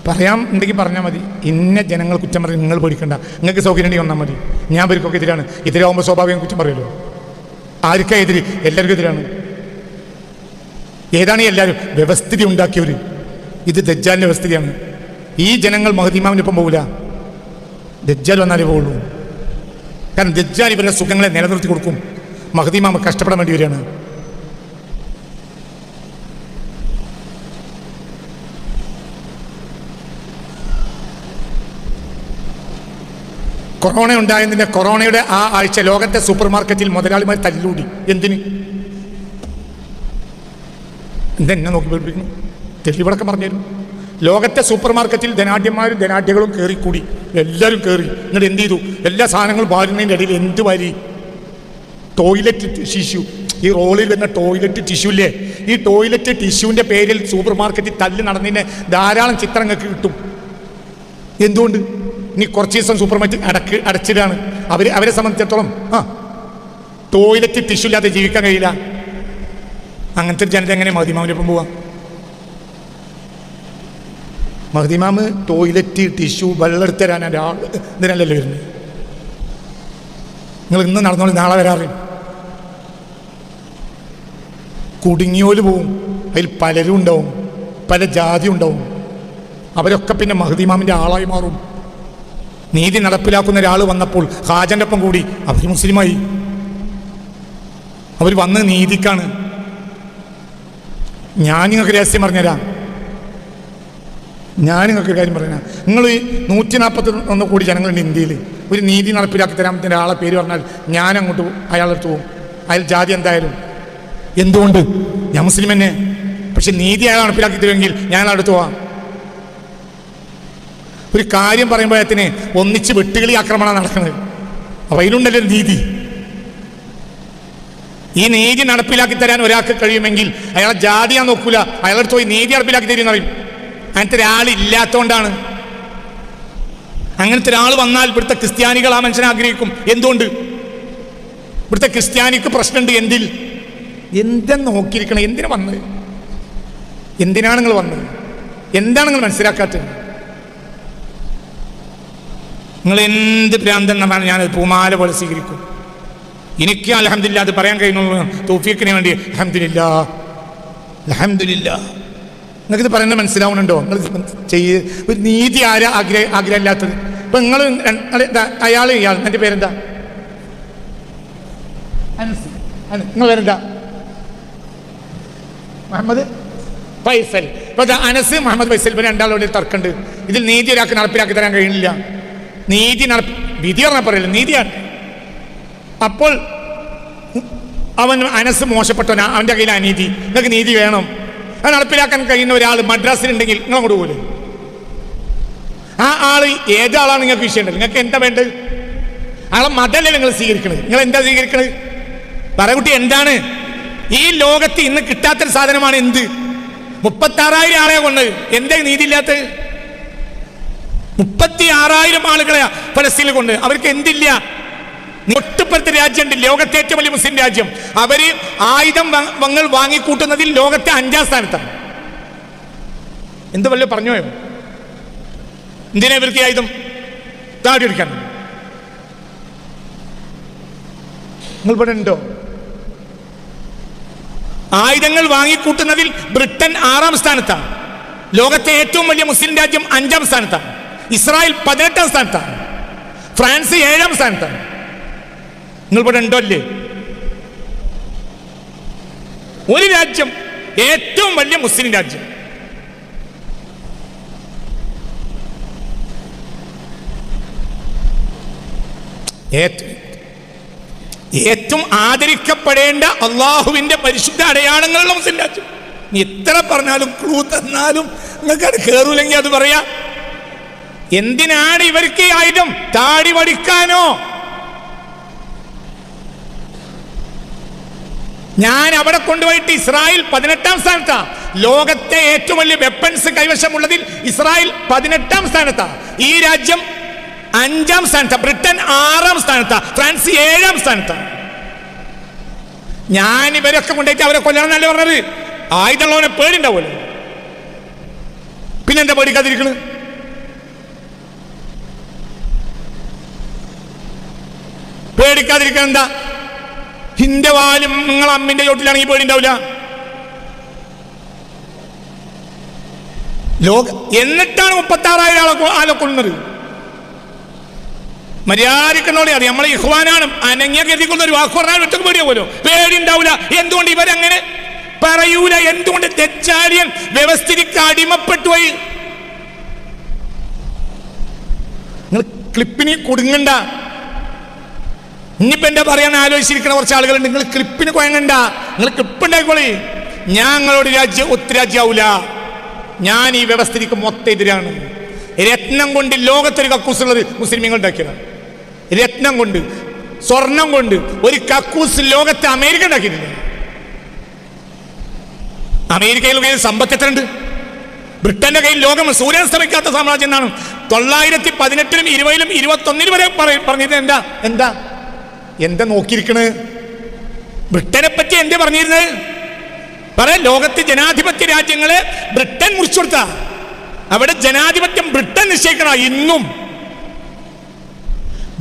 പറയാൻ ഉണ്ടെങ്കിൽ പറഞ്ഞാൽ മതി. ഇന്ന ജനങ്ങൾ കുറ്റം പറയും, നിങ്ങൾ പേടിക്കണ്ട, നിങ്ങൾക്ക് സൗകര്യം ഉണ്ടെങ്കിൽ വന്നാൽ മതി. ഞാൻ ഇവർക്കൊക്കെ എതിരാണ്. എതിരാകുമ്പോൾ സ്വാഭാവികം കുറ്റം പറയുമല്ലോ. ആർക്കാ എതിര്? എല്ലാവർക്കും എതിരാണ്. ഏതാണ് എല്ലാവരും? വ്യവസ്ഥിതി ഉണ്ടാക്കിയവർ. ഇത് ദജ്ജാലിൻ്റെ വ്യവസ്ഥിതിയാണ്. ഈ ജനങ്ങൾ മഹദിമാവിനൊപ്പം പോകില്ല, ദജ്ജാൽ വന്നാലേ പോകുള്ളൂ. കാരണം ദജ്ജാൽ ഇവരുടെ സുഖങ്ങളെ നിലനിർത്തി കൊടുക്കും. മഹദിമാവ് കഷ്ടപ്പെടാൻ വേണ്ടി വരികയാണ്. കൊറോണ ഉണ്ടായതിൻ്റെ കൊറോണയുടെ ആ ആഴ്ച ലോകത്തെ സൂപ്പർ മാർക്കറ്റിൽ മുതലാളിമാർ തല്ലൂടി. എന്തിന്? എന്തെന്നെ നോക്കി പഠിപ്പിക്കുന്നു? തെളിവടക്കം പറഞ്ഞുതരും. ലോകത്തെ സൂപ്പർ മാർക്കറ്റിൽ ധനാഢ്യന്മാരും ധനാഢ്യകളും കയറിക്കൂടി. എല്ലാവരും കയറി. എന്നിട്ട് എന്ത് ചെയ്തു? എല്ലാ സാധനങ്ങളും വാരുന്നതിൻ്റെ ഇടയിൽ എന്ത് വാരി? Toilet tissue. ഈ റോളിൽ വരുന്ന ടോയ്ലറ്റ് ടിഷ്യൂ ഇല്ലേ, ഈ ടോയ്ലറ്റ് ടിഷ്യൂവിൻ്റെ പേരിൽ സൂപ്പർ മാർക്കറ്റിൽ തല്ല് നടന്നതിൻ്റെ ധാരാളം ചിത്രങ്ങൾക്ക് കിട്ടും. എന്തുകൊണ്ട്? ഇനി കുറച്ച് ദിവസം സൂപ്പർ മാർക്കറ്റ് അടച്ചിടാണ്. അവരെ സംബന്ധിച്ചിടത്തോളം ടോയ്ലറ്റ് ടിഷ്യൂ ഇല്ലാതെ ജീവിക്കാൻ കഴിയില്ല. അങ്ങനത്തെ ജനത എങ്ങനെ മഹദിമാമിനൊപ്പം പോവാം? മഹദിമാമ് ടോയ്ലറ്റ് ടിഷ്യൂ വെള്ളം എടുത്ത് തരാൻ ഒരാൾ ഇതിനല്ലല്ലോ വരുന്നത്. നിങ്ങൾ ഇന്ന് നടന്നോളൂ, നാളെ വരാറില്ല. കുടുങ്ങിയോല് പോവും. അതിൽ പലരും ഉണ്ടാവും, പല ജാതി ഉണ്ടാവും. അവരൊക്കെ പിന്നെ മഹദിമാമിൻ്റെ ആളായി മാറും. നീതി നടപ്പിലാക്കുന്ന ഒരാൾ വന്നപ്പോൾ ഹാജൻ്റെ ഒപ്പം കൂടി അവർ മുസ്ലിമായി. അവർ വന്ന് നീതിക്കാണ്. ഞാൻ നിങ്ങൾക്ക് രഹസ്യം പറഞ്ഞുതരാം. ഞാൻ നിങ്ങൾക്ക് കാര്യം പറഞ്ഞുതരാം. നിങ്ങൾ 141 കോടി ജനങ്ങളുണ്ട് ഇന്ത്യയിൽ. ഒരു നീതി നടപ്പിലാക്കി തരാൻ പറ്റുന്ന ഒരാളെ പേര് പറഞ്ഞാൽ ഞാൻ അങ്ങോട്ട് അയാളെടുത്ത് പോകും. അയാൾ ജാതി എന്തായാലും. എന്തുകൊണ്ട്? ഞാൻ മുസ്ലിം തന്നെ. പക്ഷെ നീതി അയാൾ നടപ്പിലാക്കി തരുമെങ്കിൽ ഞാൻ അടുത്ത് പോവാം. ഒരു കാര്യം പറയുമ്പോഴത്തിന് ഒന്നിച്ച് വെട്ടുകളി ആക്രമണം നടക്കുന്നത്. അപ്പം അതിലുണ്ടല്ലോ നീതി. ഈ നീതി നടപ്പിലാക്കി തരാൻ ഒരാൾക്ക് കഴിയുമെങ്കിൽ അയാളെ ജാതി ഞാൻ നോക്കൂല, അയാളടുത്ത് പോയി നീതി നടപ്പിലാക്കി തരുമെന്ന് പറയും. അങ്ങനത്തെ ഒരാളില്ലാത്തതുകൊണ്ടാണ്. അങ്ങനത്തെ ഒരാൾ വന്നാൽ ഇവിടുത്തെ ക്രിസ്ത്യാനികൾ ആ മനുഷ്യനെ ആഗ്രഹിക്കും. എന്തുകൊണ്ട്? ഇവിടുത്തെ ക്രിസ്ത്യാനിക്ക് പ്രശ്നമുണ്ട്. എന്തെന്ന് നോക്കിയിരിക്കണം. എന്തിനാ വന്നത്? എന്തിനാണ് നിങ്ങൾ വന്നത്? എന്താണ് നിങ്ങൾ മനസ്സിലാക്കാത്തത്? നിങ്ങൾ എന്ത് ഭ്രാന്തെന്നാണ് ഞാനത് പൂമാല പോലെ സ്വീകരിക്കും. എനിക്ക് അൽഹംദുലില്ലാ അത് പറയാൻ കഴിയുന്നുള്ളൂ. തൗഫീഖിന് വേണ്ടി അൽഹംദുലില്ലാ. നിങ്ങൾക്കിത് പറയുന്നത് മനസ്സിലാവുന്നുണ്ടോ? നിങ്ങൾ ഒരു നീതി ആഗ്രഹമില്ലാത്തത്. ഇപ്പം നിങ്ങൾ ഇയാൾ എൻ്റെ പേരെന്താ? നിങ്ങൾ പേരെന്താ? മുഹമ്മദ് ഫൈസൽ. ഇപ്പൊ അനസ് മുഹമ്മദ് ഫൈസൽ ഇവർ രണ്ടാളോട് തർക്കമുണ്ട്. ഇതിൽ നീതി ഒരാൾക്ക് നടപ്പിലാക്കി തരാൻ കഴിയുന്നില്ല. നീതി വിധി പറഞ്ഞാൽ പറയില്ല, നീതിയാണ്. അപ്പോൾ അവൻ അനസ് മോശപ്പെട്ടവനാ, അവൻ്റെ കയ്യിൽ അനീതി, നിങ്ങൾക്ക് നീതി വേണം. അത് നടപ്പിലാക്കാൻ കഴിയുന്ന ഒരാൾ മദ്രാസിലുണ്ടെങ്കിൽ നിങ്ങൾ അങ്ങോട്ട് പോലും. ആ ആള് ഏതാളാണ് നിങ്ങൾക്ക് വിഷയമുണ്ട്. നിങ്ങൾക്ക് എന്താ വേണ്ടത്? ആളെ മതമല്ലേ നിങ്ങൾ സ്വീകരിക്കണത്? നിങ്ങൾ എന്താ സ്വീകരിക്കണത്? പറകുട്ടി എന്താണ്? ഈ ലോകത്ത് ഇന്ന് കിട്ടാത്തൊരു സാധനമാണ് എന്ത്? 36,000 ആളെ കൊണ്ട് എന്താ നീതി ഇല്ലാത്തത്? 36,000 ആളുകളെ ഫലസ്തീനിൽ കൊണ്ട് അവർക്ക് എന്തില്ല? ഒട്ടുപ്പുറത്തെ രാജ്യമുണ്ട്, ലോകത്തെ ഏറ്റവും വലിയ മുസ്ലിം രാജ്യം. അവര് ആയുധങ്ങൾ വാങ്ങിക്കൂട്ടുന്നതിൽ ലോകത്തെ 5ാം സ്ഥാനത്താണ്. എന്ത് വല്ല പറഞ്ഞോ? എന്തിനാ ഇവർക്ക് ആയുധം? താടി എടുക്കാൻ. നിങ്ങൾ ഇവിടെ ഉണ്ടോ? ആയുധങ്ങൾ വാങ്ങിക്കൂട്ടുന്നതിൽ ബ്രിട്ടൻ 6ാം സ്ഥാനത്താണ്. ലോകത്തെ ഏറ്റവും വലിയ മുസ്ലിം രാജ്യം 5ാം സ്ഥാനത്താണ്. ഇസ്രായേൽ 18ാം സ്ഥാനത്താണ്. ഫ്രാൻസ് 7ാം സ്ഥാനത്താണ്. നിങ്ങൾ ഇവിടെ ഉണ്ടോ? അല്ലേ? ഒരു രാജ്യം, ഏറ്റവും വലിയ മുസ്ലിം രാജ്യം, ഏറ്റവും ആദരിക്കപ്പെടേണ്ട അള്ളാഹുവിന്റെ പരിശുദ്ധ അടയാളങ്ങളുള്ള മുസ്ലിം രാജ്യം. നീ എത്ര പറഞ്ഞാലും ക്ലൂ തന്നാലും നിങ്ങൾക്ക് അത് കയറൂലെങ്കിൽ അത് പറയാ. എന്തിനാണ് ഇവർക്ക് ആയുധം? താടി വടിക്കാനോ? ഞാൻ അവിടെ കൊണ്ടുപോയിട്ട് ഇസ്രായേൽ 18ാം സ്ഥാനത്താ. ലോകത്തെ ഏറ്റവും വലിയ വെപ്പൺസ് കൈവശമുള്ളതിൽ ഇസ്രായേൽ 18ാം സ്ഥാനത്താ. ഈ രാജ്യം 5ാം സ്ഥാനത്താ. ബ്രിട്ടൻ 6ാം സ്ഥാനത്താ. ഫ്രാൻസ് 7ാം സ്ഥാനത്താ. ഞാൻ ഇവരൊക്കെ കൊണ്ടുപോയിട്ട് അവരെ കൊല്ലണമെന്നല്ലേ പറഞ്ഞത്? ആയുധമുള്ളവനെ പേടിണ്ടാവുമല്ലോ. പിന്നെന്താ പേടിക്കാതിരിക്കണ്? പേടിക്കാതിരിക്കണം എന്താ? ഹിന്റെ വാലും നിങ്ങൾ അമ്മിന്റെ ചോട്ടിലാണെങ്കിൽ പേടിണ്ടാവില്ല. എന്നിട്ടാണ് 36,000 ആളെ കൊല്ലുന്നത്. മര്യാദക്കണോടെ അറിയാം, നമ്മളെ ഇഖ്വാനാണ്. അനങ്ങിയ ഗതിക്കുന്ന ഒരു വാക്ക് പറഞ്ഞാൽ വിട്ടു പേടിയോ പോലോ പേടി ഉണ്ടാവില്ല. എന്തുകൊണ്ട് ഇവരങ്ങനെ പറയൂല? എന്തുകൊണ്ട്? തെച്ചാലിയൻ വ്യവസ്ഥിതിക്ക് അടിമപ്പെട്ടു പോയി. നിങ്ങൾ ക്ലിപ്പിന് കുടുങ്ങണ്ട. ഇനിയിപ്പോ എന്താ പറയാൻ ആലോചിച്ചിരിക്കുന്ന കുറച്ച് ആളുകളുണ്ട്. നിങ്ങൾ ക്ലിപ്പിന് കുഴങ്ങണ്ട, നിങ്ങൾ ക്ലിപ്പ് ഉണ്ടായിക്കോളി. ഞങ്ങളോട് ഒത്തുരാജ്യാവൂല. ഞാൻ ഈ വ്യവസ്ഥിതിക്ക് മൊത്തം എതിരാണ്. രത്നം കൊണ്ട് ലോകത്തൊരു കക്കൂസുള്ളത് മുസ്ലിമീങ്ങൾ ഉണ്ടാക്കിയതാണ്. രത്നം കൊണ്ട്, സ്വർണം കൊണ്ട് ഒരു കക്കൂസ് ലോകത്തെ അമേരിക്ക ഉണ്ടാക്കിയിട്ടില്ല. അമേരിക്കയിൽ കയ്യിൽ സമ്പത്ത് എത്ര ഉണ്ട്? ബ്രിട്ടന്റെ കയ്യിൽ ലോകം സൂര്യാസ്തമിക്കാത്ത സാമ്രാജ്യം എന്നാണ് 918-ലും 20-ലും 21-ലും വരെ പറഞ്ഞത്. എന്താ എന്താ നോക്കിയിരിക്കണ്? ബ്രിട്ടനെ പറ്റി എന്താ പറഞ്ഞിരുന്നത്? പറയാം, ലോകത്തെ ജനാധിപത്യ രാജ്യങ്ങളെ ബ്രിട്ടൻ മുറിച്ചു കൊടുത്ത. അവിടെ ജനാധിപത്യം ബ്രിട്ടൻ നിശ്ചയിക്കണ. ഇന്നും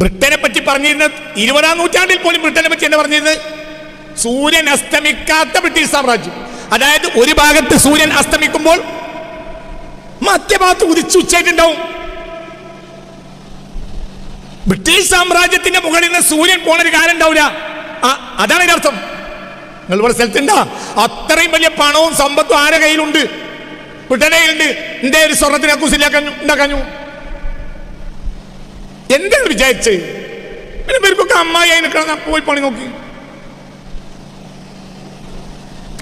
ബ്രിട്ടനെ പറ്റി പറഞ്ഞിരുന്നത് 20-ാം നൂറ്റാണ്ടിൽ പോലും ബ്രിട്ടനെ പറ്റി എന്താ പറഞ്ഞിരുന്നത്? സൂര്യൻ അസ്തമിക്കാത്ത ബ്രിട്ടീഷ് സാമ്രാജ്യം. അതായത് ഒരു ഭാഗത്ത് സൂര്യൻ അസ്തമിക്കുമ്പോൾ മറ്റേ ഭാഗത്ത് ഉദിച്ചുച്ചായിട്ടുണ്ടാവും. ബ്രിട്ടീഷ് സാമ്രാജ്യത്തിന്റെ മുകളിൽ നിന്ന് സൂര്യൻ പോണൊരു കാലം ഉണ്ടാവില്ല. അതാണ് ഇതിന്റെ അർത്ഥം. നിങ്ങൾ ഇവിടെ സ്ഥലത്തുണ്ടാ? അത്രയും വലിയ പണവും സമ്പത്തും ആരെ കയ്യിലുണ്ട്? ബ്രിട്ടന്റെ കയ്യിലുണ്ട്. എന്തേ ഒരു സ്വർണത്തിന് ഉണ്ടാക്കാഞ്ഞു? എന്താണ് വിചാരിച്ച്? പിന്നെ ഇവർക്കൊക്കെ അമ്മായി നിൽക്കണം. പോയി പണി നോക്കി.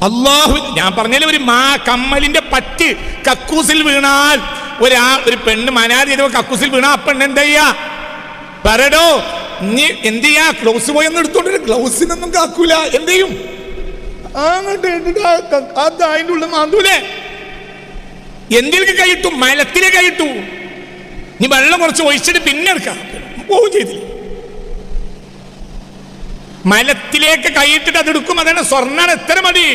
അള്ളാഹു, ഞാൻ പറഞ്ഞാലും ഒരു കമ്മലിന്റെ പറ്റ് കക്കൂസിൽ വീണാൽ, ഒരു പെണ്ണ് മനാതി ചെയ്ത കക്കൂസിൽ വീണാ ആ പെണ്ണ് എന്താ ചെയ്യാ? പറടോ, നീ എന്ത് ചെയ്യാ? ഗ്ലൗസ് പോയി ഒന്ന് എടുത്തോണ്ട്. ഗ്ലൗസിനൊന്നും കാക്കൂല. എന്ത് ചെയ്യും? അത് അതിൻ്റെ ഉള്ളിൽ മാന്തൂലേ? എന്തിലേക്ക് കൈയിട്ടു? മലത്തിലെ കൈയിട്ടു. നീ വെള്ളം കുറച്ച് ഒഴിച്ചിട്ട് പിന്നെ എടുക്കാം. പോവും ചെയ്തില്ല. മലത്തിലേക്ക് കൈയിട്ടിട്ട് അതെടുക്കും. അതാണ് സ്വർണ്ണാണ്. എത്ര മതി?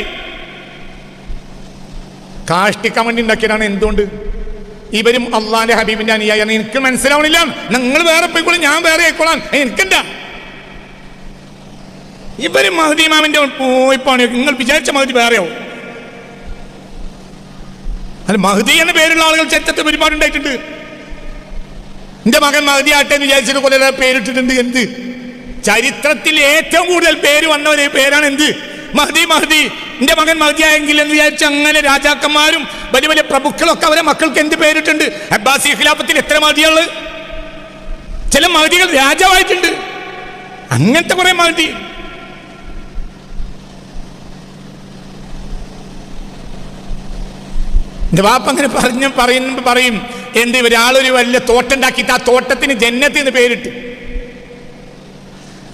കാഷ്ടിക്കാൻ വേണ്ടി ഉണ്ടാക്കിയതാണ്. എന്തുകൊണ്ട്? ഇവരും അള്ളാന്റെ ഹബീബിന്റെ അനുയായിയാണ്. എനിക്ക് മനസ്സിലാവണില്ല. നിങ്ങൾ വേറെ പോയിക്കോളും, ഞാൻ വേറെ ആയിക്കോളാം. എനിക്കെന്താ? ഇവര് മഹദി ഇമാമിന്റെ പോയി പണി. നിങ്ങൾ വിചാരിച്ച മഹദി വേറെയാവും. അല്ല, മഹദി എന്ന പേരുള്ള ആളുകൾ ചരിത്രത്തിൽ ഒരുപാട് ഉണ്ടായിട്ടുണ്ട്. എന്റെ മകൻ മഹദി ആട്ടെ എന്ന് വിചാരിച്ചിട്ട് കുറെ പേരിട്ടിട്ടുണ്ട്. എന്ത്? ചരിത്രത്തിൽ ഏറ്റവും കൂടുതൽ പേര് വന്ന ഒരു പേരാണ് എന്ത്? മഹദി. എന്റെ മകൻ മഹദിയായെങ്കിൽ എന്ന് വിചാരിച്ച് അങ്ങനെ രാജാക്കന്മാരും വലിയ വലിയ പ്രഭുക്കളൊക്കെ അവരെ മക്കൾക്ക് എന്ത് പേരിട്ടുണ്ട്. അബ്ബാസി ഖിലാഫത്തിൽ എത്ര മഹദികള്, ചില മഹദികൾ രാജാവായിട്ടുണ്ട്. അങ്ങനത്തെ കുറെ മഹദി. എന്റെ വാപ്പ അങ്ങനെ പറയും എന്ത്, ഒരാളൊരു വലിയ തോട്ടം ഉണ്ടാക്കിയിട്ട് ആ തോട്ടത്തിന് ജന്നത്ത് എന്ന് പേരിട്ട്.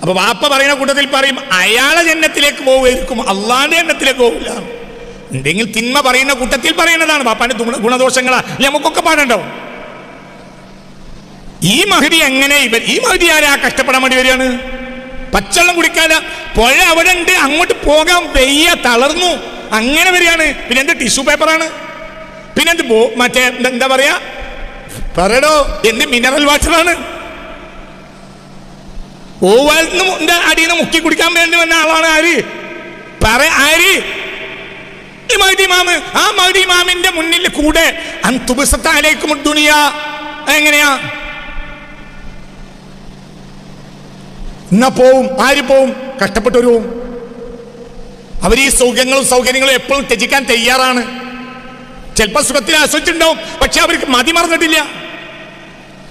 അപ്പൊ വാപ്പ പറയുന്ന കൂട്ടത്തിൽ പറയും അയാളെ ജന്നത്തിലേക്ക് പോവുമായിരിക്കും, അള്ളാന്റെ ജന്നത്തിലേക്ക് പോകില്ല. എന്തെങ്കിലും തിന്മ പറയുന്ന കൂട്ടത്തിൽ പറയുന്നതാണ്. വാപ്പാന്റെ ഗുണദോഷങ്ങളാ നമുക്കൊക്കെ പാടണ്ടോ. ഈ മഹദി എങ്ങനെ ഈ മഹദി ആരാ കഷ്ടപ്പെടാൻ വേണ്ടി വരികയാണ്? പച്ചവെള്ളം കുടിക്കാതെ പുഴ അവിടെ ഉണ്ട്, അങ്ങോട്ട് പോകാൻ വയ്യ, തളർന്നു, അങ്ങനെ വരികയാണ്. പിന്നെ എന്ത് ടിഷ്യൂ പേപ്പറാണ്, പിന്നെന്ത് മറ്റേ എന്താ പറയാ പറയടോ, എന്ത് മിനറൽ വാട്ടറാണ്. ഓവാലിന് അടിയിൽ നിന്ന് മുക്കി കുടിക്കാൻ വേണ്ടി വന്ന ആളാണ് ആര്? ആര്? ഈ മഹദി ഇമാമ്. ആ മഹദി ഇമാമിന്റെ മുന്നിൽ കൂടെ അൻതുബസതഅലൈക്കും ദുനിയ എങ്ങനെയാ? എന്നാ പോവും. ആര് പോവും? കഷ്ടപ്പെട്ടവര് പോവും. അവർ ഈ സൗകര്യങ്ങളും എപ്പോഴും ത്യജിക്കാൻ തയ്യാറാണ്. ചിലപ്പോൾ സുഖത്തിൽ ആസ്വദിച്ചിട്ടുണ്ടാവും, പക്ഷെ അവർക്ക് മതി മറന്നിട്ടില്ല.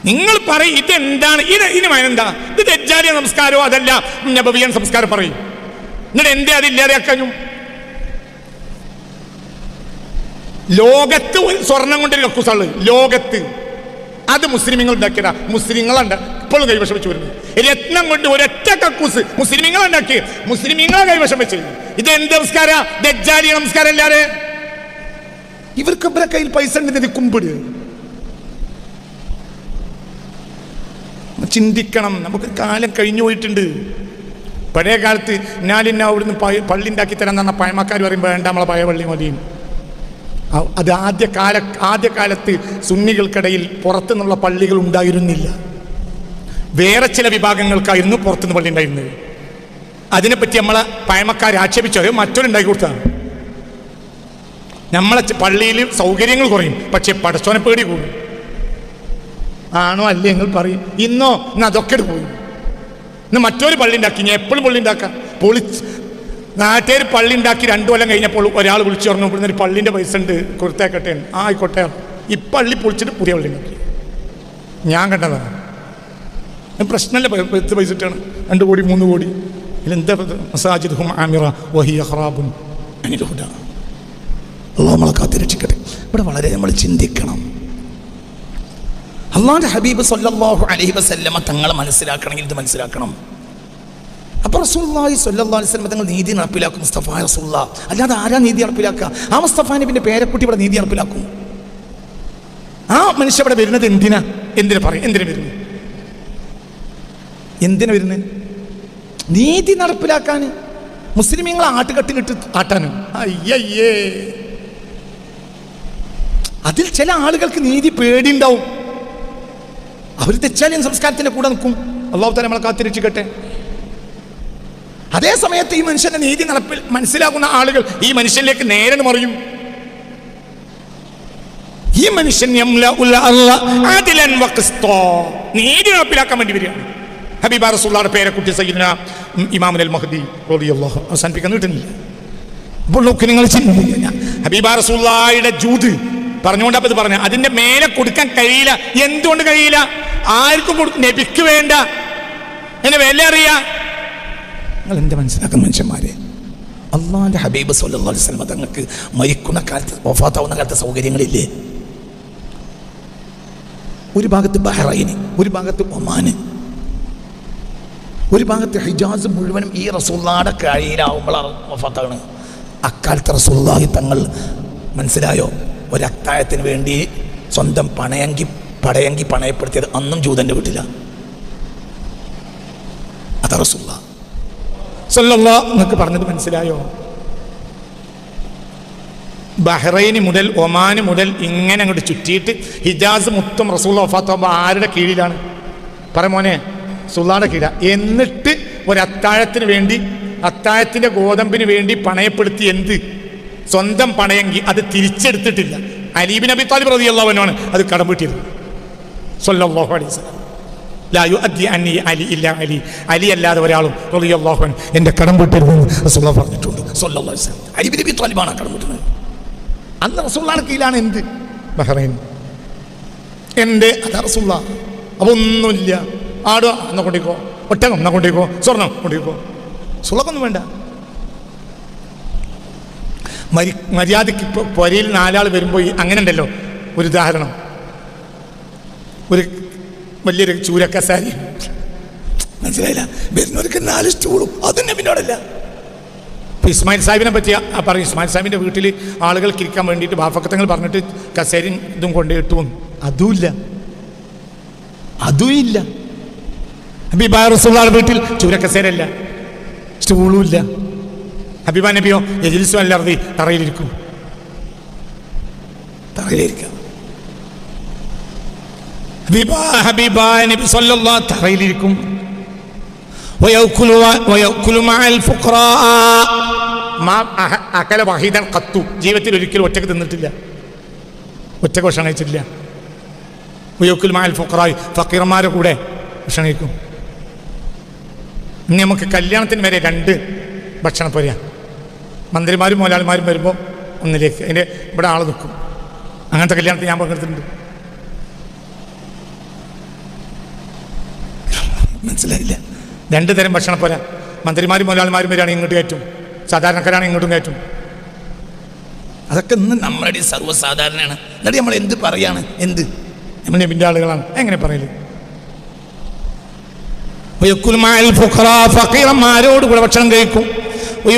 നിങ്ങൾ പറയും ഇതെന്താണ്, ഇനി എന്താ ഇത്? ദജ്ജാലിയ സംസ്കാരമോ അതല്ല നബവിയൻ സംസ്കാരം പറയും. എന്നിട്ട് എന്തേ അതില്ലാതെ കഴിഞ്ഞു? ലോകത്ത് സ്വർണം കൊണ്ടൊരു കക്കൂസാള് ലോകത്ത്, അത് മുസ്ലിങ്ങൾ ഉണ്ടാക്കിയതാ. മുസ്ലിങ്ങളുണ്ട് ഇപ്പോഴും കൈവശം വെച്ച് വരുന്നത്. രത്നം കൊണ്ട് ഒരൊറ്റ കക്കൂസ് മുസ്ലിങ്ങളുണ്ടാക്കി, മുസ്ലിങ്ങളെ കൈവശം വെച്ച്. ഇത് എന്ത് നമസ്കാര? ദജ്ജാലിയ നമസ്കാരം അല്ലാതെ. ഇവർക്ക് ഇവരെ കയ്യിൽ പൈസ ഉണ്ടെന്ന് കുമ്പിട്. ചിന്തിക്കണം. നമുക്ക് കാലം കഴിഞ്ഞു പോയിട്ടുണ്ട്. പഴയ കാലത്ത് ഞാനിന്ന അവിടുന്ന് പള്ളി ഉണ്ടാക്കി തരാൻ പറഞ്ഞ പഴമക്കാർ പറയുമ്പോൾ വേണ്ട നമ്മളെ പഴയ പള്ളി മതിയും. അത് ആദ്യകാലത്ത് സുന്നികൾക്കിടയിൽ പുറത്തുനിന്നുള്ള പള്ളികൾ ഉണ്ടായിരുന്നില്ല. വേറെ ചില വിഭാഗങ്ങൾക്കായിരുന്നു പുറത്തുനിന്ന് പള്ളി ഉണ്ടായിരുന്നത്. അതിനെപ്പറ്റി നമ്മളെ പഴമക്കാർ ആക്ഷേപിച്ചവർ മറ്റൊരുണ്ടാക്കി കൊടുത്താണ്. നമ്മളെ പള്ളിയിൽ സൗകര്യങ്ങൾ കുറയും, പക്ഷെ പടച്ചോനെ പേടി കൂടും. ആണോ അല്ലേ നിങ്ങൾ പറയും. ഇന്നോ ഇന്ന് അതൊക്കെ പോയി. ഇന്ന് മറ്റൊരു പള്ളി ഉണ്ടാക്കി. ഞാൻ എപ്പോഴും പള്ളി ഉണ്ടാക്കാം. നാട്ടുകാർ പള്ളി ഉണ്ടാക്കി 2 കൊല്ലം കഴിഞ്ഞപ്പോൾ ഒരാൾ വിളിച്ചു പറഞ്ഞു ഇവിടുന്ന് ഒരു പള്ളിൻ്റെ പൈസ ഉണ്ട് കൊടുത്തേക്കട്ടെ. ആയിക്കോട്ടെ. ഈ പള്ളി പൊളിച്ചിട്ട് പുതിയ പള്ളി ഉണ്ടാക്കി. ഞാൻ കണ്ടതാണ്. പ്രശ്നമല്ല, പൈസ ഇട്ടാണ് 2 കോടി 3 കോടി. ഇതിലെന്താ? മസാജിദുഹും ആമിറ വഹിയ ഖറാബുൻ അനിൽ ഹുദാ. അല്ലാഹു നമ്മളെ കാത്തിരക്ഷിക്കട്ടെ. ഇവിടെ വളരെ നമ്മൾ ചിന്തിക്കണം. അള്ളാഹുവിന്റെ ഹബീബ് സല്ലല്ലാഹു അലൈഹി വസല്ലമ തങ്ങളെ മനസ്സിലാക്കണമെങ്കിൽ ഇത് മനസ്സിലാക്കണം. അപ്പോൾ റസൂലുള്ളാഹി സ്വല്ലല്ലാഹു അലൈഹി വസല്ലം തങ്ങൾ നീതി നടപ്പിലാക്കും. മുസ്തഫ റസൂലുള്ളാഹ്. അല്ലാതെ ആരാ നീതി നടപ്പിലാക്കുക? ആ മുസ്തഫ നബിന്റെ പേരക്കുട്ടി ഇവിടെ നീതി നടപ്പിലാക്കും. ആ മനുഷ്യ ഇവിടെ വരുന്നത് എന്തിനാ? എന്തിനാ വരുന്നത്? എന്തിനാ വരുന്നത്? നീതി നടപ്പിലാക്കാൻ, മുസ്ലിമീങ്ങളെ ആട്ടുകട്ടിലിട്ട് ആട്ടാനും. അയ്യയ്യേ, അതിൽ ചില ആളുകൾക്ക് നീതി പേടിയുണ്ടാവും. അവർ തെച്ചാലിയൻ സംസ്കാരത്തിന്റെ കൂടെ നിൽക്കും. അല്ലാഹു തആല നമ്മളെ കാത്തിരക്ഷിക്കട്ടെ. അതേ സമയത്ത് ഈ മനുഷ്യന്റെ നീതി മനസ്സിലാക്കുന്ന ആളുകൾ ഈ മനുഷ്യനിലേക്ക് നേരെ മറിയും. ഈ മനുഷ്യൻ നീതി നടപ്പിലാക്കാൻ വേണ്ടി വരികയാണ്. ഹബീബ റസൂലുള്ളാഹിയുടെ പേരക്കുട്ടി സയ്യിദുനാ ഇമാമുൽ മഹ്ദി റളിയല്ലാഹു അൻഹു അവസാനിപ്പിക്കാൻ കിട്ടുന്നില്ല. ഇപ്പോൾ നോക്ക്, നിങ്ങൾ ചിന്തിക്കുക. ഹബീബ റസൂലുള്ളാഹിയുടെ ജൂദ് പറഞ്ഞുകൊണ്ട് അത് പറഞ്ഞു. അതിന്റെ മേലെ കൊടുക്കാൻ കഴിയില്ല. എന്തുകൊണ്ട് കഴിയില്ല? ആർക്കും നബിക്ക് വേണ്ട. എന്നെ വില അറിയാ. നിങ്ങൾ എന്ത് മനസ്സിലാക്കുന്ന മനുഷ്യന്മാരെ? അള്ളാഹുവിന്റെ ഹബീബ് സല്ലല്ലാഹു അലൈഹി വസല്ലം തങ്ങൾക്ക് മരിക്കുന്ന കാലത്ത്, വഫാത്താവുന്ന കാലത്ത് സൗകര്യങ്ങളില്ലേ? ഒരു ഭാഗത്ത് ബഹ്റൈന്, ഒരു ഭാഗത്ത് ഒമാന്, ഒരു ഭാഗത്ത് ഹിജാസ് മുഴുവനും ഈ റസൂലുള്ളാഹിയുടെ കയ്യിലാവുമ്പോഴാണ് വഫാത്താണ്. അക്കാലത്ത് റസൂലുള്ളാഹി തങ്ങൾ മനസ്സിലായോ? ഒരത്താഴത്തിന് വേണ്ടി സ്വന്തം പടയങ്കി പണയപ്പെടുത്തിയത് അന്നും ജൂതന്റെ വീട്ടിലാണ്. അതാ റസൂലുള്ളാഹി സ്വല്ലല്ലാഹു നിങ്ങൾക്ക് പറഞ്ഞത് മനസ്സിലായോ? ബഹ്റൈൻ മുതൽ ഒമാൻ മുതൽ ഇങ്ങനെ അങ്ങോട്ട് ചുറ്റിയിട്ട് ഹിജാസ് മൊത്തം റസൂലുള്ളാഹി വഫാത്താകുമ്പോൾ ആരുടെ കീഴിലാണ്? പറമോനെ, റസൂലുള്ളാഹിയുടെ കീഴിലാണ്. എന്നിട്ട് ഒരത്താഴത്തിന് വേണ്ടി, അത്താഴത്തിന്റെ ഗോതമ്പിന് വേണ്ടി പണയപ്പെടുത്തി എന്ത്? സ്വന്തം പണയങ്കി. അത് തിരിച്ചെടുത്തിട്ടില്ല. അലി ഇബ്നു അബീ ത്വാലിബ് റളിയല്ലാഹു അൻഹു ആണ് അത് കടം വീട്ടിയത്. സ്വല്ലല്ലാഹു അലൈഹി വസല്ലം. ലാ യുഅദ്ദി അന്നി അലി ഇല്ല അലി, അലി അല്ലാതെ ഒരാളും റളിയല്ലാഹു അൻഹു എൻ്റെ കടം വീട്ടരുതെന്ന് റസൂലുള്ളാഹി പറഞ്ഞിട്ടുണ്ട് സ്വല്ലല്ലാഹു അലൈഹി വസല്ലം. അലി ഇബ്നു അബീ ത്വാലിബാണ് കടം വീട്ടുന്നത്. അന്ന് റസൂലുള്ളാഹിയുടെ കീഴിലാണ് എന്ത് ബഹ്റൈൻ, എൻ്റെ അതാ റസൂലുള്ളാഹി. അപ്പോൾ ഒന്നുമില്ല, ആടോ എന്നാ കൊണ്ടിക്കോ, ഒട്ടകം എന്നാ കൊണ്ടിക്കോ, സ്വർണം കൊണ്ടിക്കോ, സുളക്കൊന്നും വേണ്ട. മര്യാദയ്ക്ക് ഇപ്പോൾ പുരയിൽ 4 ആൾ വരുമ്പോൾ അങ്ങനെ ഉണ്ടല്ലോ ഒരു ഉദാഹരണം, ഒരു വലിയൊരു ചൂരക്കസാരി, മനസ്സിലായില്ല, വരുന്നവർക്ക് 4 സ്റ്റൂളും അതും നബിനോടല്ല. ഇപ്പോൾ ഇസ്മായിൽ സാഹിബിനെ പറ്റി പറയും, ഇസ്മായിൽ സാഹിബിൻ്റെ വീട്ടിൽ ആളുകൾക്ക് ഇരിക്കാൻ വേണ്ടിയിട്ട് ബാഫക്കത്തങ്ങൾ പറഞ്ഞിട്ട് കസേരയും ഇതും കൊണ്ടിട്ടു, അതുമില്ല. ഹബീബായ റസൂലുള്ളാഹിയുടെ വീട്ടിൽ ചൂരക്കസേരല്ല, സ്റ്റൂളും ഇല്ല. ഹബീബ നബിയോ യജ്ലിസു അലൽ അർദി, തറയിലിരിക്കും. ഹബീബായ നബി സല്ലല്ലാഹു തറയിലിരിക്കും. വയഅകുലു മഅൽ ഫുഖറാ മാ അകല വഹീദൻ ഖത്തു, ജീവിതത്തിൽ ഒരിക്കലും ഒറ്റക്ക് തിന്നിട്ടില്ല, ഒറ്റക്ക് ഭക്ഷണം കഴിച്ചിട്ടില്ല. വയഅകുലു മഅൽ ഫുഖറാ, ഫക്കീർമാരുടെ കൂടെ ഭക്ഷണം കഴിക്കും. ഇനി നമുക്ക് കല്യാണത്തിന് വരെ 2 ഭക്ഷണം പോരാ, മന്ത്രിമാരും മുതലാളിമാരും വരുമ്പോൾ ഒന്നിലേക്ക്, അതിൻ്റെ ഇവിടെ ആൾ നിൽക്കും. അങ്ങനത്തെ കല്യാണത്തിൽ ഞാൻ പങ്കെടുത്തിട്ടുണ്ട്. മനസ്സിലായില്ല, 2 തരം ഭക്ഷണം പോരാ. മന്ത്രിമാരും മുതലാളിമാരും വരികയാണെങ്കിൽ ഇങ്ങോട്ട് കയറ്റും, സാധാരണക്കാരാണെങ്കിൽ ഇങ്ങോട്ടും കയറ്റും. അതൊക്കെ ഇന്ന് നമ്മുടെ സർവ്വസാധാരണയാണ്. എന്നിട്ട് നമ്മൾ എന്ത് പറയാണ്, എന്ത് നമ്മൾ നബിൻ്റെ ആളുകളാണ്, എങ്ങനെ പറയല്? ഫക്കീറന്മാരോട് കൂടെ ഭക്ഷണം കഴിക്കും. ഈ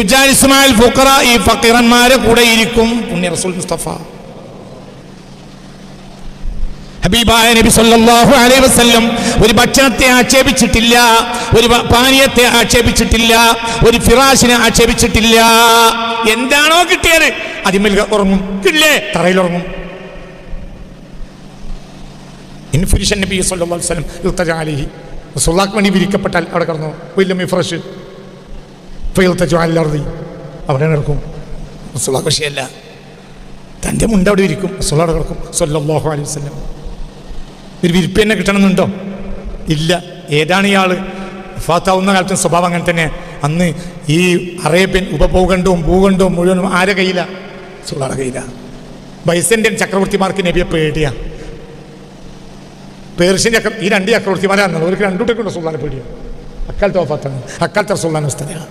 ഫക്കീറന്മാരെ കൂടെ ഇരിക്കും. പുണ്യ റസൂൽ മുസ്തഫ ഹബീബായ നബി സല്ലല്ലാഹു അലൈഹി വസല്ലം ഒരു ഭക്ഷണത്തെ ആക്ഷേപിച്ചിട്ടില്ല, ഒരു പാനീയത്തെ ആക്ഷേപിച്ചിട്ടില്ല, ഒരു ഫിറാഷിനെ ആക്ഷേപിച്ചിട്ടില്ല. എന്താണോ കിട്ടിയത് അതിന്മേൽ ഉറങ്ങും, കിട്ടില്ലേ തറയിൽ ഉറങ്ങും. ഇൻഫുരിഷൻ നബി സല്ലല്ലാഹു അലൈഹി വസല്ലം യുൽതജ അലൈഹി, റസൂലുള്ളാഹിക്ക് വേണ്ടി വിരിക്കപ്പെട്ടാൽ അവിടെ കിടന്നു. വല്ലം ഫ്രഷ് ഫയൽതജ അലൽ അർദി, അവിടെ കിടക്കും. റസൂലുള്ളാഹി വിഷയമല്ല, തൻ്റെ മുണ്ട് അവിടെ ഇരിക്കും, റസൂലുള്ളാഹി അവിടെ കിടക്കും സല്ലല്ലാഹു അലൈഹി വസല്ലം. ഒരു വിരിപ്പ് തന്നെ കിട്ടണമെന്നുണ്ടോ? ഇല്ല. ഏതാണ് ഇയാൾ? ഫാത്താവുന്ന കാലത്തും സ്വഭാവം അങ്ങനെ തന്നെ. അന്ന് ഈ അറേബ്യൻ ഉപഭൂഖണ്ഡവും ഭൂഖണ്ഡവും മുഴുവനും ആരെ കയ്യിലാണ്? റസൂലുള്ളാഹിയുടെ കയ്യിലാണ്. ബൈസന്റിയൻ ചക്രവർത്തിമാർക്ക് നബിയെ പേടിയാ. പേർഷ്യൻ ഈ 2 ചക്രവർത്തിമാരാണ്, അവർക്ക് 2 കുട്ടികളുണ്ട് റസൂലുള്ളാഹിനെ പേടിയാണ്. അക്കാലത്ത് വഫാത്താണ്, അക്കാലത്തെ റസൂലുള്ളാഹിന്റെ അവസ്ഥയാണ്.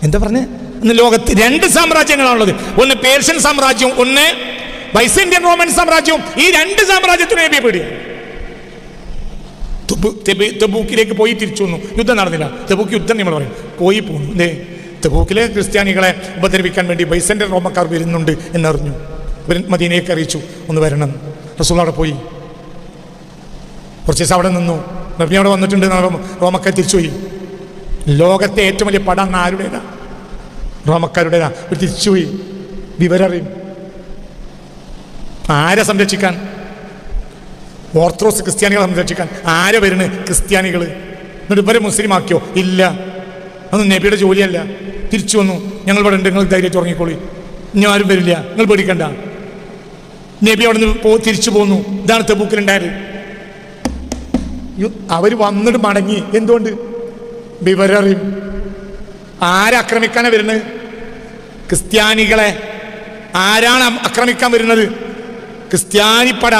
എന്താ പറഞ്ഞത്? ഇന്ന് ലോകത്ത് 2 സാമ്രാജ്യങ്ങളാണുള്ളത്. ഒന്ന് പേർഷ്യൻ സാമ്രാജ്യവും ഒന്ന് ബൈസന്റിയൻ റോമൻ സാമ്രാജ്യവും. ഈ 2 സാമ്രാജ്യത്തിന് നബിയെ പേടിയാണ്. തെബൂക്കിലേക്ക് പോയി തിരിച്ചു വന്നു, യുദ്ധം നടന്നില്ല. തെബൂക്ക് യുദ്ധം നമ്മൾ പറയും, പോയി പോന്നു. തെബൂക്കിലെ ക്രിസ്ത്യാനികളെ ഉപദ്രവിക്കാൻ വേണ്ടി ബൈസന്റിയൻ റോമക്കാർ വരുന്നുണ്ട് എന്നറിഞ്ഞു. ഇവർ മദീനയ്ക്ക് അറിയിച്ചു ഒന്ന് വരണം. റസൂൽ അവിടെ പോയി കുറച്ച് ദിവസം അവിടെ നിന്നു. നബി അവിടെ വന്നിട്ടുണ്ട്, റോമക്കാർ തിരിച്ചുപോയി. ലോകത്തെ ഏറ്റവും വലിയ പടം ആരുടേതാ? റോമക്കാരുടേതാ. ഇവർ തിരിച്ചുപോയി. വിവരറിയും. ആരെ സംരക്ഷിക്കാൻ? ഓർത്തഡോക്സ് ക്രിസ്ത്യാനികളെ സംരക്ഷിക്കാൻ. ആരെ വരുന്നു? ക്രിസ്ത്യാനികൾ. എന്നിട്ട് ഇവരെ മുസ്ലിം ആക്കിയോ? ഇല്ല, അതൊന്നും നബിയുടെ ജോലിയല്ല. തിരിച്ചു വന്നു, ഞങ്ങൾ ഇവിടെ ഉണ്ട്, നിങ്ങൾ ധൈര്യമായിട്ട് ഉറങ്ങിക്കോളി, ഇനി ആരും വരില്ല, നിങ്ങൾ പേടിക്കണ്ട. നബി അവിടെ നിന്ന് തിരിച്ചു പോന്നു. ഇതാണ് തെബൂക്കിലുണ്ടായത്. അവർ വന്നിട്ട് മടങ്ങി. എന്തുകൊണ്ട്? വിവരറിയും. ആരാക്രമിക്കാനാണ് വരുന്നത്? ക്രിസ്ത്യാനികളെ. ആരാണ് ആക്രമിക്കാൻ വരുന്നത്? ക്രിസ്ത്യാനിപ്പട.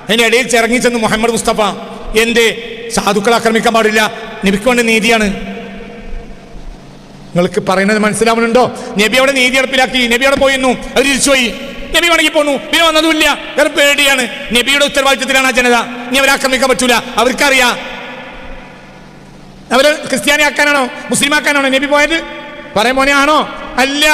അതിൻ്റെ ഇടയിൽ ചിറങ്ങി ചെന്ന് മുഹമ്മദ് മുസ്തഫ, എന്തേ സാധുക്കളെ ആക്രമിക്കാൻ പാടില്ല, നബിക്ക് വേണ്ട നീതിയാണ്. നിങ്ങൾക്ക് പറയുന്നത് മനസ്സിലാവുന്നുണ്ടോ? നബി അവിടെ നീതി നടപ്പിലാക്കി. നബി അവിടെ പോയിരുന്നു, അവർ തിരിച്ചുപോയി. നബി വേണമെങ്കിൽ പോന്നു, പിന്നെ വന്നതുമില്ല. വേറെ പേടിയാണ്. നബിയുടെ ഉത്തരവാദിത്വത്തിലാണ് ആ ജനത. ഇനി അവരെ ആക്രമിക്കാൻ പറ്റൂല. അവർക്കറിയാം. അവർ ക്രിസ്ത്യാനി ആക്കാനാണോ മുസ്ലിം ആക്കാനാണോ നബി പോയത്? പറയാൻ മോനെ ആണോ? അല്ല.